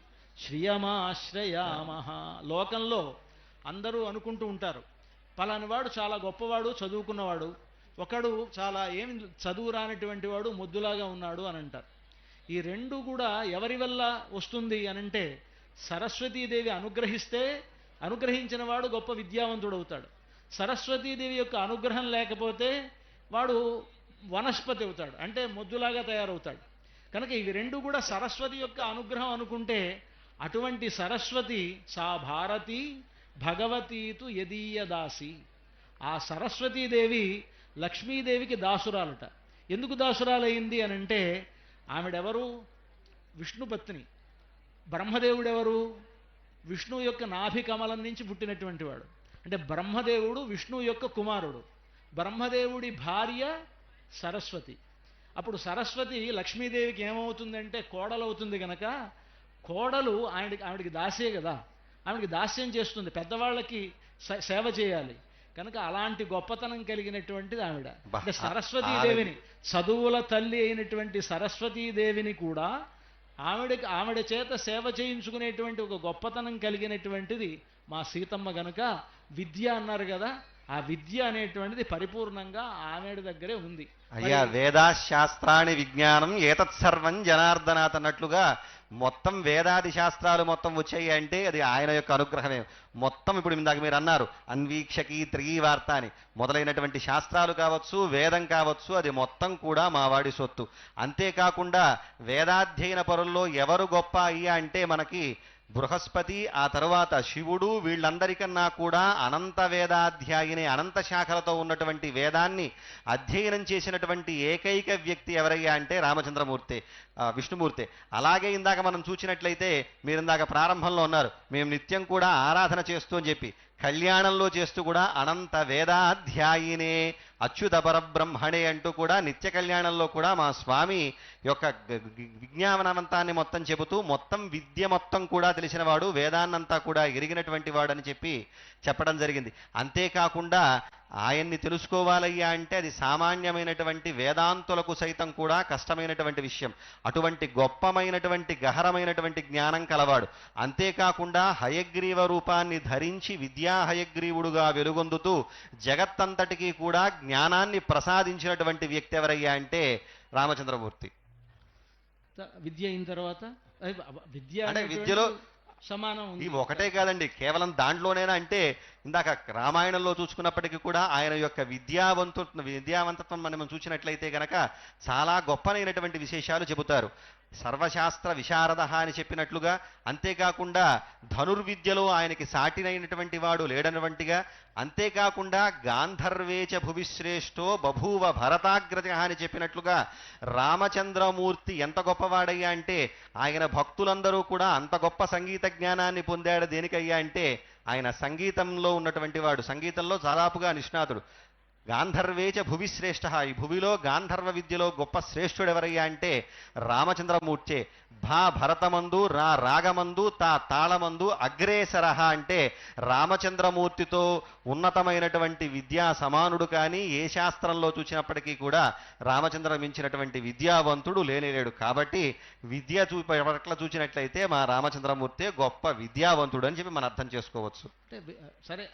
శ్రియమాశ్రయామః. లోకంలో అందరూ అనుకుంటూ ఉంటారు, పలానివాడు చాలా గొప్పవాడు, చదువుకున్నవాడు, ఒకడు చాలా ఏమి చదువు రానటువంటి వాడు, ముద్దులాగా ఉన్నాడు అని అంటారు. ఈ రెండు కూడా ఎవరి వల్ల వస్తుంది అనంటే సరస్వతీదేవి అనుగ్రహిస్తే అనుగ్రహించిన వాడు గొప్ప విద్యావంతుడు అవుతాడు. సరస్వతీదేవి యొక్క అనుగ్రహం లేకపోతే వాడు వనస్పతి అవుతాడు, అంటే మొద్దులాగా తయారవుతాడు. కనుక ఇవి రెండు కూడా సరస్వతి యొక్క అనుగ్రహం అనుకుంటే అటువంటి సరస్వతి సా భారతి భగవతీతు యదీయదాసి. ఆ సరస్వతీదేవి లక్ష్మీదేవికి దాసురాలుట. ఎందుకు దాసురాలయ్యింది అనంటే ఆవిడెవరు? విష్ణుపత్ని. బ్రహ్మదేవుడెవరు? విష్ణువు యొక్క నాభి కమలం నుంచి పుట్టినటువంటి వాడు. అంటే బ్రహ్మదేవుడు విష్ణువు యొక్క కుమారుడు. బ్రహ్మదేవుడి భార్య సరస్వతి. అప్పుడు సరస్వతి లక్ష్మీదేవికి ఏమవుతుందంటే కోడలవుతుంది గనక కోడలు ఆవిడికి దాసే కదా, ఆవిడికి దాస్యం చేస్తుంది, పెద్దవాళ్ళకి సేవ చేయాలి. కనుక అలాంటి గొప్పతనం కలిగినటువంటిది ఆవిడ. అంటే సరస్వతీదేవిని, చదువుల తల్లి అయినటువంటి సరస్వతీదేవిని కూడా ఆవిడ చేత సేవ చేయించుకునేటువంటి ఒక గొప్పతనం కలిగినటువంటిది మా సీతమ్మ. గనుక విద్య అన్నారు కదా, ఆ విద్య అనేటువంటిది పరిపూర్ణంగా ఆవిడ దగ్గరే ఉంది. అయ్యా వేదాశాస్త్రాన్ని విజ్ఞానం ఏతత్సర్వం జనార్దనాథ్ అన్నట్లుగా మొత్తం వేదాది శాస్త్రాలు మొత్తం వచ్చాయి అంటే అది ఆయన యొక్క అనుగ్రహమే. మొత్తం ఇప్పుడు ఇందాక మీరు అన్నారు అన్వీక్షకి త్రివార్త అని మొదలైనటువంటి శాస్త్రాలు కావచ్చు, వేదం కావచ్చు, అది మొత్తం కూడా మావాడి సొత్తు. అంతేకాకుండా వేదాధ్యయన పరుల్లో ఎవరు గొప్ప అయ్యా అంటే మనకి బృహస్పతి, ఆ తరువాత శివుడు, వీళ్ళందరికన్నా కూడా అనంత వేదాధ్యాయిని, అనంత శాఖలతో ఉన్నటువంటి వేదాన్ని అధ్యయనం చేసినటువంటి ఏకైక వ్యక్తి ఎవరయ్యా అంటే రామచంద్రమూర్తి, విష్ణుమూర్తి. అలాగే ఇందాక మనం చూసినట్లయితే మీరు ఇందాక ప్రారంభంలో ఉన్నారు, మేము నిత్యం కూడా ఆరాధన చేస్తూ అని చెప్పి, కళ్యాణంలో చేస్తూ కూడా అనంత వేదాధ్యాయినే అచ్యుత పరబ్రహ్మణే అంటూ కూడా నిత్య కళ్యాణంలో కూడా మా స్వామి యొక్క విజ్ఞానవంతాన్ని మొత్తం చెబుతూ మొత్తం విద్య మొత్తం కూడా తెలిసినవాడు, వేదాన్నంతా కూడా ఎరిగినటువంటి వాడని చెప్పి చెప్పడం జరిగింది. అంతేకాకుండా ఆయన్ని తెలుసుకోవాలయ్యా అంటే అది సామాన్యమైనటువంటి వేదాంతులకు సైతం కూడా కష్టమైనటువంటి విషయం. అటువంటి గొప్పమైనటువంటి గహరమైనటువంటి జ్ఞానం కలవాడు. అంతేకాకుండా హయగ్రీవ రూపాన్ని ధరించి విద్యా హయగ్రీవుడుగా వెలుగొందుతూ జగత్తంతటికీ కూడా జ్ఞానాన్ని ప్రసాదించినటువంటి వ్యక్తి ఎవరయ్యా అంటే రామచంద్రమూర్తి. విద్య అయిన తర్వాత విద్య అంటే విద్యలో సమానం ఈ ఒకటే కాదండి, కేవలం దాంట్లోనేనా అంటే ఇందాక రామాయణంలో చూసుకున్నప్పటికీ కూడా ఆయన యొక్క విద్యావంతత్వం మనం చూసినట్లయితే గనక చాలా గొప్పనైనటువంటి విశేషాలు చెబుతారు. సర్వశాస్త్ర విశారద అని చెప్పినట్లుగా, అంతేకాకుండా ధనుర్విద్యలో ఆయనకి సాటినైనటువంటి వాడు లేడనటువంటిగా, అంతేకాకుండా గాంధర్వేచ భువిశ్రేష్టో బభూవ భరతాగ్రజ అని చెప్పినట్లుగా రామచంద్రమూర్తి ఎంత గొప్పవాడయ్యా అంటే ఆయన భక్తులందరూ కూడా అంత గొప్ప సంగీత జ్ఞానాన్ని పొందాడు. దేనికయ్యా అంటే ఆయన సంగీతంలో ఉన్నటువంటి వాడు, సంగీతంలో దాదాపుగా నిష్ణాతుడు. గాంధర్వేచ భువిశ్రేష్ఠ, ఈ భువిలో గాంధర్వ విద్యలో గొప్ప శ్రేష్ఠుడు ఎవరయ్యా అంటే రామచంద్రమూర్తే. భరతమందు రాగమందు తాళమందు అగ్రేసర అంటే రామచంద్రమూర్తితో ఉన్నతమైనటువంటి విద్యా సమానుడు కానీ ఏ శాస్త్రంలో చూసినప్పటికీ కూడా రామచంద్ర మించినటువంటి విద్యావంతుడు లేనేలేడు. కాబట్టి విద్య పట్ల చూసినట్లయితే మా రామచంద్రమూర్తే గొప్ప విద్యావంతుడు అని చెప్పి మనం అర్థం చేసుకోవచ్చు. అంటే సరే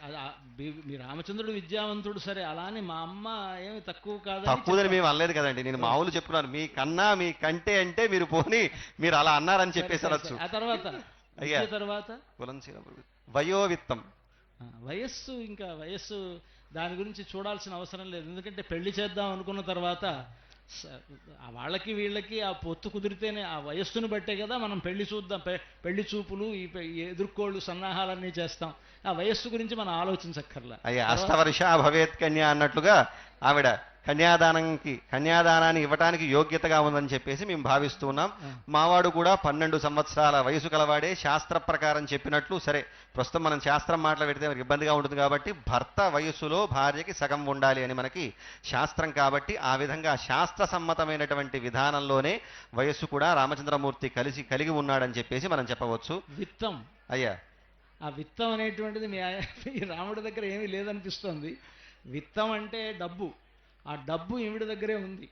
మీ రామచంద్రుడు విద్యావంతుడు సరే, అలానే మా అమ్మ ఏమి తక్కువదని మేము అనలేదు కదండి, నేను మామూలు చెప్తున్నాను. మీ కన్నా మీ కంటే అంటే మీరు పోనీ మీరు అలా అన్నారని చెప్పేసి అనొచ్చు. ఆ తర్వాత అయ్యా తర్వాత వయోవిత్తం, వయస్సు, ఇంకా వయస్సు దాని గురించి చూడాల్సిన అవసరం లేదు. ఎందుకంటే పెళ్లి చేద్దాం అనుకున్న తర్వాత వాళ్ళకి వీళ్ళకి ఆ పొత్తు కుదిరితేనే ఆ వయస్సును బట్టే కదా మనం పెళ్లి చూద్దాం, పెళ్లి చూపులు, ఈ ఎదుర్కోళ్ళు సన్నాహాలన్నీ చేస్తాం. ఆ వయస్సు గురించి మనం ఆలోచించక్కర్లా. అయ్యా అష్టవర్ష భవేత్ కన్యా అన్నట్లుగా ఆవిడ కన్యాదానాన్ని ఇవ్వటానికి యోగ్యతగా ఉందని చెప్పేసి మేము భావిస్తూ ఉన్నాం. మావాడు కూడా 12 సంవత్సరాల వయసు కలవాడే. శాస్త్ర ప్రకారం చెప్పినట్లు, సరే ప్రస్తుతం మనం శాస్త్రం మాటలు పెడితే మనకి ఇబ్బందిగా ఉంటుంది కాబట్టి భర్త వయస్సులో భార్యకి సగం ఉండాలి అని మనకి శాస్త్రం. కాబట్టి ఆ విధంగా శాస్త్ర సమ్మతమైనటువంటి విధానంలోనే వయస్సు కూడా రామచంద్రమూర్తి కలిగి ఉన్నాడని చెప్పేసి మనం చెప్పవచ్చు. విత్తం అయ్యా, ఆ విత్తం అనేటువంటిది మీ రాముడి దగ్గర ఏమీ లేదనిపిస్తోంది. విత్తం అంటే డబ్బు, ఆ డబ్బు ఈవిడి దగ్గరే ఉంది.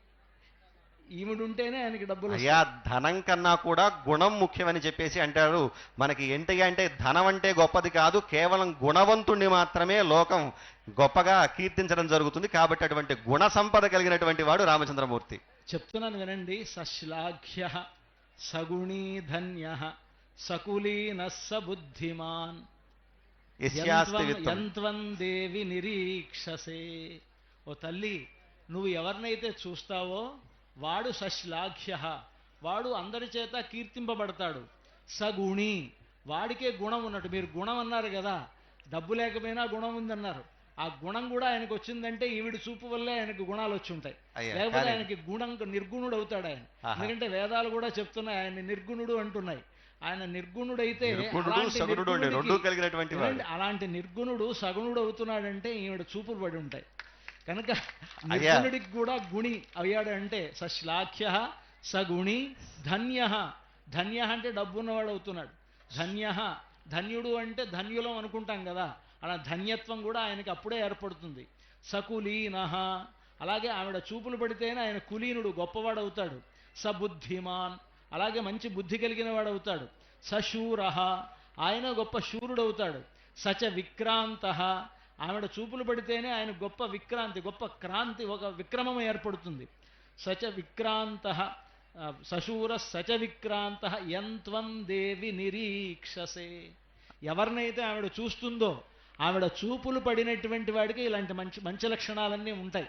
ఈవిడుంటేనే ఆయనకి డబ్బులు. అయ్యా ధనం కన్నా కూడా గుణం ముఖ్యమని చెప్పేసి అంటారు. మనకి ఏంటయ్యా అంటే ధనం అంటే గొప్పది కాదు, కేవలం గుణవంతుణ్ణి మాత్రమే లోకం గొప్పగా కీర్తించడం జరుగుతుంది. కాబట్టి అటువంటి గుణ సంపద కలిగినటువంటి వాడు రామచంద్రమూర్తి. చెప్తున్నాను వినండి. సశ్లాఘ్య సగుణీ ధన్య సకులీన సబుద్ధిమాన్ యంత్వం దేవి నిరీక్షసే. ఓ తల్లి, నువ్వు ఎవరినైతే చూస్తావో వాడు సశ్లాఘ్య, వాడు అందరి చేత కీర్తింపబడతాడు. సగుణి, వాడికే గుణం ఉన్నట్టు. మీరు గుణం అన్నారు కదా, డబ్బు లేకపోయినా గుణం ఉందన్నారు. ఆ గుణం కూడా ఆయనకు వచ్చిందంటే ఈవిడ చూపు వల్లే ఆయనకు గుణాలు వచ్చి ఉంటాయి. లేకపోతే ఆయనకి నిర్గుణుడు అవుతాడు ఆయన. ఎందుకంటే వేదాలు కూడా చెప్తున్నాయి ఆయన నిర్గుణుడు అంటున్నాయి. ఆయన నిర్గుణుడైతే అలాంటి నిర్గుణుడు సగుణుడు అవుతున్నాడంటే ఈవిడ చూపులు పడి ఉంటాయి. కనుక నిర్గుణుడికి కూడా గుణి అయ్యాడు అంటే సశ్లాఘ్య సగుణి ధన్య. ధన్య అంటే డబ్బున్నవాడు అవుతున్నాడు. ధన్య, ధన్యుడు అంటే ధన్యులం అనుకుంటాం కదా, అలా ధన్యత్వం కూడా ఆయనకి అప్పుడే ఏర్పడుతుంది. సకులీన, అలాగే ఆవిడ చూపులు పడితేనే ఆయన కులీనుడు గొప్పవాడు అవుతాడు. సబుద్ధిమాన్, అలాగే మంచి బుద్ధి కలిగిన వాడు అవుతాడు. సశూర, ఆయన గొప్ప శూరుడవుతాడు. సచ విక్రాంత, ఆవిడ చూపులు పడితేనే ఆయన గొప్ప విక్రాంతి, గొప్ప క్రాంతి, ఒక విక్రమం ఏర్పడుతుంది. సచ విక్రాంత సశూర సచ విక్రాంత యంత్వం దేవి నిరీక్షసే. ఎవరినైతే ఆవిడ చూస్తుందో ఆవిడ చూపులు పడినటువంటి వాడికి ఇలాంటి మంచి మంచి లక్షణాలన్నీ ఉంటాయి,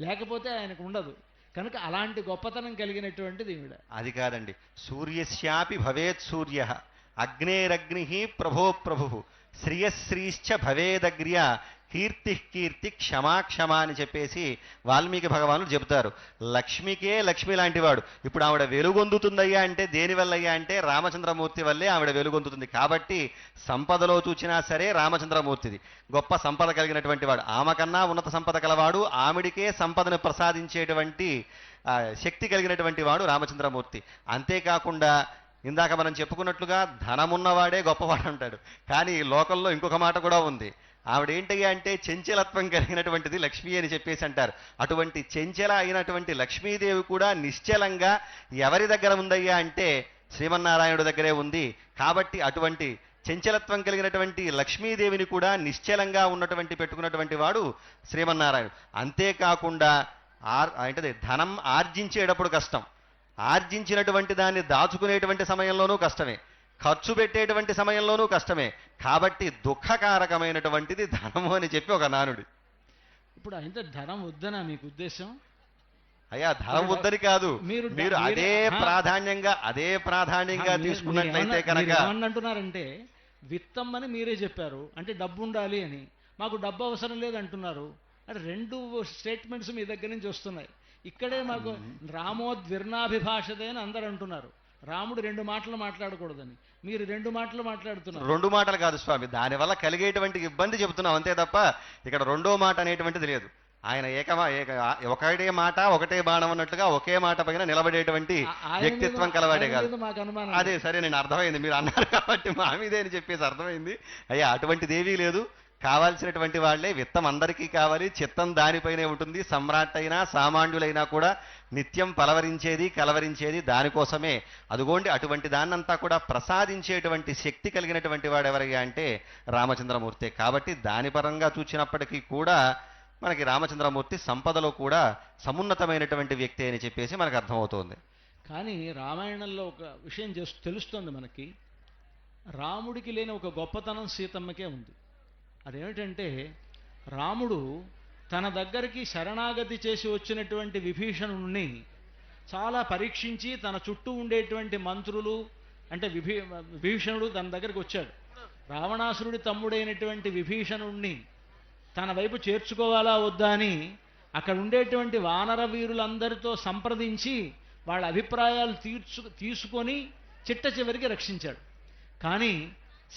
లేకపోతే ఆయనకు ఉండదు. కనుక అలాంటి గొప్పతనం కలిగినటువంటిది ఈవిడ. అది కాదండి, సూర్యస్యాపి భవేత్ సూర్య, అగ్నేరగ్ని ప్రభో ప్రభు శ్రియశ్రీశ్చ భవేదగ్ర్య కీర్తి కీర్తి క్షమాక్షమా అని చెప్పేసి వాల్మీకి భగవానుడు చెబుతారు. లక్ష్మికే లక్ష్మి లాంటివాడు. ఇప్పుడు ఆవిడ వెలుగొందుతుందయ్యా అంటే దేనివల్లయ్యా అంటే రామచంద్రమూర్తి వల్లే ఆవిడ వెలుగొందుతుంది. కాబట్టి సంపదలో చూచినా సరే రామచంద్రమూర్తిది గొప్ప సంపద కలిగినటువంటి వాడు. ఆమె కన్నా ఉన్నత సంపద కలవాడు, ఆవిడికే సంపదను ప్రసాదించేటువంటి శక్తి కలిగినటువంటి వాడు రామచంద్రమూర్తి. అంతేకాకుండా ఇందాక మనం చెప్పుకున్నట్లుగా ధనమున్నవాడే గొప్పవాడు అంటాడు. కానీ లోకంలో ఇంకొక మాట కూడా ఉంది. ఆవిడేంటయ్యా అంటే చెంచలత్వం కలిగినటువంటిది లక్ష్మి అని చెప్పేసి అంటారు. అటువంటి చెంచల అయినటువంటి లక్ష్మీదేవి కూడా నిశ్చలంగా ఎవరి దగ్గర ఉందయ్యా అంటే శ్రీమన్నారాయణుడి దగ్గరే ఉంది. కాబట్టి అటువంటి చెంచలత్వం కలిగినటువంటి లక్ష్మీదేవిని కూడా నిశ్చలంగా పెట్టుకున్నటువంటి వాడు శ్రీమన్నారాయణుడు. అంతేకాకుండా ఏంటది ధనం ఆర్జించేటప్పుడు కష్టం, ఆర్జించినటువంటి దాన్ని దాచుకునేటువంటి సమయంలోనూ కష్టమే, ఖర్చు పెట్టేటువంటి సమయంలోనూ కష్టమే. కాబట్టి దుఃఖకారకమైనటువంటిది ధనము అని చెప్పి ఒక నానుడి. ఇప్పుడు అయితే ధనం వద్దనా మీకు ఉద్దేశం? అయ్యా ధనం వద్దని కాదు, మీరు అదే ప్రాధాన్యంగా తీసుకున్నట్లయితే కనుక ఏమంటున్నారంటే విత్తం అని మీరే చెప్పారు, అంటే డబ్బు ఉండాలి అని. మాకు డబ్బు అవసరం లేదు అంటున్నారు. అంటే రెండు స్టేట్మెంట్స్ మీ దగ్గర నుంచి వస్తున్నాయి. ఇక్కడే మాకు రామోద్విర్ణాభిభాషతే అని అందరు అంటున్నారు. రాముడు రెండు మాటలు మాట్లాడకూడదని మీరు రెండు మాటలు మాట్లాడుతున్నారు. రెండు మాటలు కాదు స్వామి, దానివల్ల కలిగేటువంటి ఇబ్బంది చెబుతున్నాం అంతే తప్ప ఇక్కడ రెండో మాట అనేటువంటిది లేదు. ఆయన ఒకటే మాట ఒకటే బాణం అన్నట్టుగా ఒకే మాట పైన నిలబడేటువంటి వ్యక్తిత్వం కలవాడే కాదు. అదే సరే, నేను అర్థమైంది మీరు అన్నారు కాబట్టి మా మీదే అని చెప్పేసి అర్థమైంది. అయ్యా అటువంటిది ఏవీ లేదు. కావాల్సినటువంటి వాళ్లే విత్తం అందరికీ కావాలి, చిత్తం దానిపైనే ఉంటుంది. సమ్రాట్ అయినా సామాన్యులైనా కూడా నిత్యం కలవరించేది దానికోసమే. అదుగోండి అటువంటి దాన్నంతా కూడా ప్రసాదించేటువంటి శక్తి కలిగినటువంటి వాడు ఎవరయ్యా అంటే రామచంద్రమూర్తే. కాబట్టి దాని పరంగా చూసినప్పటికీ కూడా మనకి రామచంద్రమూర్తి సంపదలో కూడా సమున్నతమైనటువంటి వ్యక్తి అని చెప్పేసి మనకు అర్థమవుతోంది. కానీ రామాయణంలో ఒక విషయం తెలుస్తోంది మనకి. రాముడికి లేని ఒక గొప్పతనం సీతమ్మకే ఉంది. అదేమిటంటే రాముడు తన దగ్గరికి శరణాగతి చేసి వచ్చినటువంటి విభీషణుణ్ణి చాలా పరీక్షించి తన చుట్టూ ఉండేటువంటి మంత్రులు అంటే విభీషణుడు తన దగ్గరికి వచ్చాడు. రావణాసురుడి తమ్ముడైనటువంటి విభీషణుణ్ణి తన వైపు చేర్చుకోవాలా వద్దా అని అక్కడ ఉండేటువంటి వానర వీరులందరితో సంప్రదించి వాళ్ళ అభిప్రాయాలు తీసుకొని చిట్ట చివరికి రక్షించాడు. కానీ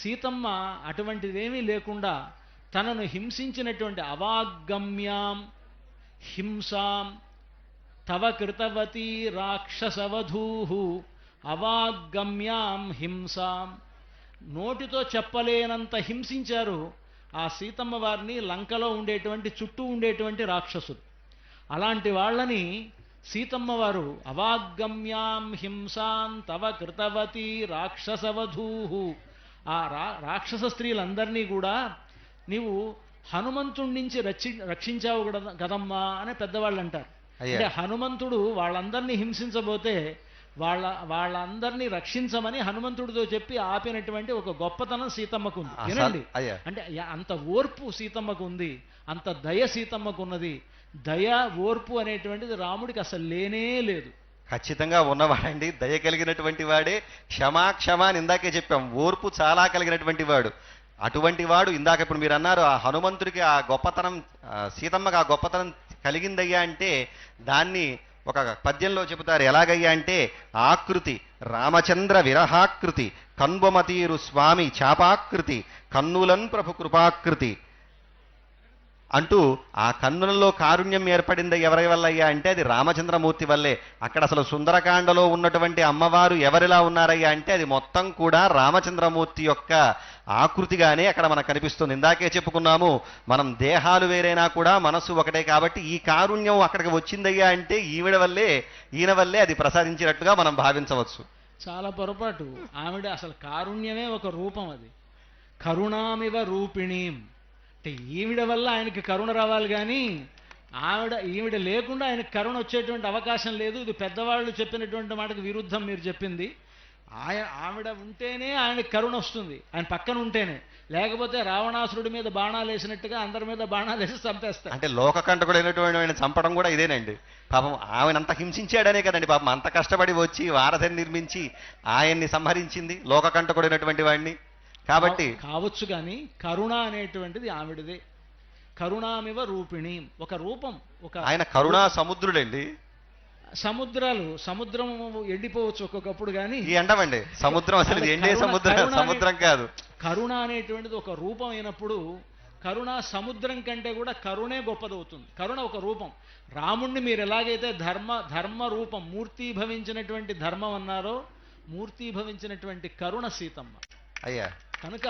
సీతమ్మ అటువంటిదేమీ లేకుండా తనను హింసించినటువంటి అవాగమ్యాం హింసాం తవ కృతవతీ రాక్షసవధూహు అవాగమ్యాం హింసాం, నోటితో చెప్పలేనంత హింసించారు ఆ సీతమ్మ వారిని లంకలో ఉండేటువంటి చుట్టూ ఉండేటువంటి రాక్షసులు. అలాంటి వాళ్ళని సీతమ్మ వారు అవాగమ్యాం హింసాం తవ కృతవతీ రాక్షసవధూహు, ఆ రాక్షస స్త్రీలందరినీ కూడా నీవు హనుమంతుడి నుంచి రక్షించావు కదమ్మా అని పెద్దవాళ్ళు అంటారు. అంటే హనుమంతుడు వాళ్ళందరినీ హింసించబోతే వాళ్ళందరినీ రక్షించమని హనుమంతుడితో చెప్పి ఆపినటువంటి ఒక గొప్పతనం సీతమ్మకు ఉంది. వినండి, అంటే అంత ఓర్పు సీతమ్మకు ఉంది, అంత దయ సీతమ్మకు ఉన్నది. దయ ఓర్పు అనేటువంటిది రాముడికి అసలు లేనే లేదు. ఖచ్చితంగా ఉన్నవాడండి, దయ కలిగినటువంటి వాడే. క్షమ అని ఇందాకే చెప్పాం, ఓర్పు చాలా కలిగినటువంటి వాడు. అటువంటి వాడు ఇందాక ఇప్పుడు మీరు అన్నారు ఆ హనుమంతుడికి ఆ గొప్పతనం, సీతమ్మకి ఆ గొప్పతనం కలిగిందయ్యా అంటే దాన్ని ఒక పద్యంలో చెబుతారు. ఎలాగయ్యా అంటే ఆకృతి రామచంద్ర విరహాకృతి కన్బొమతీరు స్వామి చాపాకృతి కన్నులన్ ప్రభు కృపాకృతి అంటూ ఆ కన్నులలో కారుణ్యం ఏర్పడింది ఎవరి వల్ల అయ్యా అంటే అది రామచంద్రమూర్తి వల్లే. అక్కడ అసలు సుందరకాండలో ఉన్నటువంటి అమ్మవారు ఎవరిలా ఉన్నారయ్యా అంటే అది మొత్తం కూడా రామచంద్రమూర్తి యొక్క ఆకృతిగానే అక్కడ మనకు కనిపిస్తుంది. ఇందాకే చెప్పుకున్నాము, మనం దేహాలు వేరైనా కూడా మనస్సు ఒకటే. కాబట్టి ఈ కారుణ్యం అక్కడికి వచ్చిందయ్యా అంటే ఈయన వల్లే అది ప్రసాదించినట్టుగా మనం భావించవచ్చు. చాలా పొరపాటు. ఆవిడ అసలు కారుణ్యమే ఒక రూపం, అది కరుణామివ రూపిణీం. అంటే ఈవిడ వల్ల ఆయనకి కరుణ రావాలి, కానీ ఈవిడ లేకుండా ఆయనకి కరుణ వచ్చేటువంటి అవకాశం లేదు. ఇది పెద్దవాళ్ళు చెప్పినటువంటి మాటకు విరుద్ధం మీరు చెప్పింది. ఆవిడ ఉంటేనే ఆయన కరుణ వస్తుంది, ఆయన పక్కన ఉంటేనే. లేకపోతే రావణాసురుడి మీద బాణాలు వేసినట్టుగా అందరి మీద బాణాలు వేసి చంపేస్తారు. అంటే లోకకంటకుడైనటువంటి ఆయన చంపడం కూడా ఇదేనండి. పాపం ఆమెను అంత హింసించాడనే కదండి పాపం అంత కష్టపడి వచ్చి వారధిని నిర్మించి ఆయన్ని సంహరించింది లోకకంటకుడైనటువంటి వాడిని. కాబట్టి కావచ్చు కానీ కరుణ అనేటువంటిది ఆవిడదే. కరుణామివ రూపిణి, ఒక రూపం, ఒక ఆయన కరుణా సముద్రుడండి. సముద్రం ఎండిపోవచ్చు ఒక్కొక్కప్పుడు, కానీ ఈ ఎండమండి సముద్రం అసలు ఇది ఎండే సముద్రం కాదు. కరుణ అనేటువంటిది ఒక రూపం అయినప్పుడు కరుణ సముద్రం కంటే కూడా కరుణే గొప్పదవుతుంది. కరుణ ఒక రూపం. రాముణ్ణి మీరు ఎలాగైతే ధర్మ రూపం మూర్తీభవించినటువంటి ధర్మం అన్నారో, మూర్తీభవించినటువంటి కరుణ సీతమ్మ. అయ్యా కనుక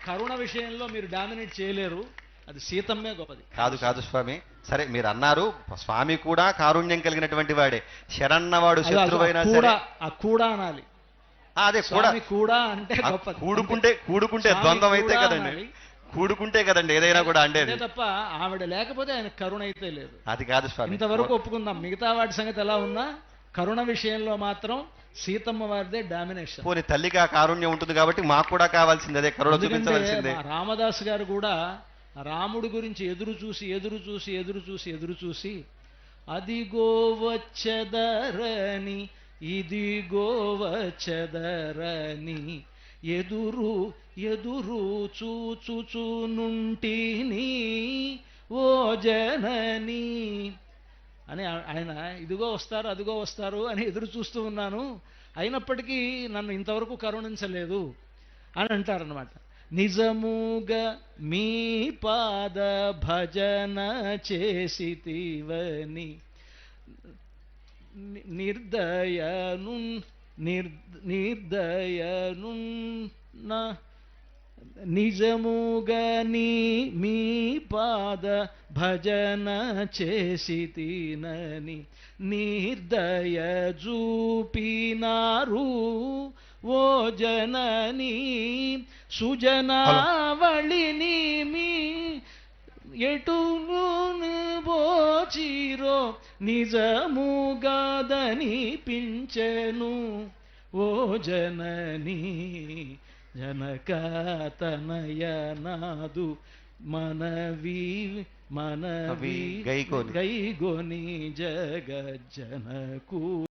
కరుణ విషయంలో మీరు డామినేట్ చేయలేరు, అది సీతమ్మే గొప్పది. కాదు స్వామి. సరే మీరు అన్నారు స్వామి కూడా కారుణ్యం కలిగినటువంటి వాడే. శరణ్ణవాడు శత్రువైనా సరే కూడా అనాలి. అదే కూడా అంటే గొప్పది. కూడుకుంటే ద్వంద్వం అయితే కదండి, కూడుకుంటే కదండి ఏదైనా కూడా అంటే తప్ప ఆవిడ లేకపోతే ఆయన కరుణ అయితే లేదు. అది కాదు స్వామి. ఇంతవరకు ఒప్పుకుందాం. మిగతా వాటి సంగతి ఎలా ఉన్నా కరుణ విషయంలో మాత్రం సీతమ్మ వారిదే డామినేషన్. పోనీ తల్లికి ఆ కారుణ్యం ఉంటుంది కాబట్టి మాకు కూడా కావాల్సింది అదే కరుణ చూపించవలసిందే. రామదాస్ గారు కూడా రాముడి గురించి ఎదురు చూసి అదిగో వచ్చెదరని ఇదిగో వచ్చెదరని ఎదురు చూచుచునుంటిని ఓ జనని అని ఆయన ఇదిగో వస్తారు అదిగో వస్తారు అని ఎదురు చూస్తూ ఉన్నాను, అయినప్పటికీ నన్ను ఇంతవరకు కరుణించలేదు అని అంటారనమాట. నిజముగా మీ పాద భజన చేసితివని నిర్దయనున్న నిజముగా మీ పాద భజన చేసితినని నిర్దయ చూపినారు ఓ జనని సుజనావళిని మీ ఎటును బోచిరో నిజముగాదని పించెను ఓ జనని జనకతనయనాదు మనవి గైగొని జగజ్జనకు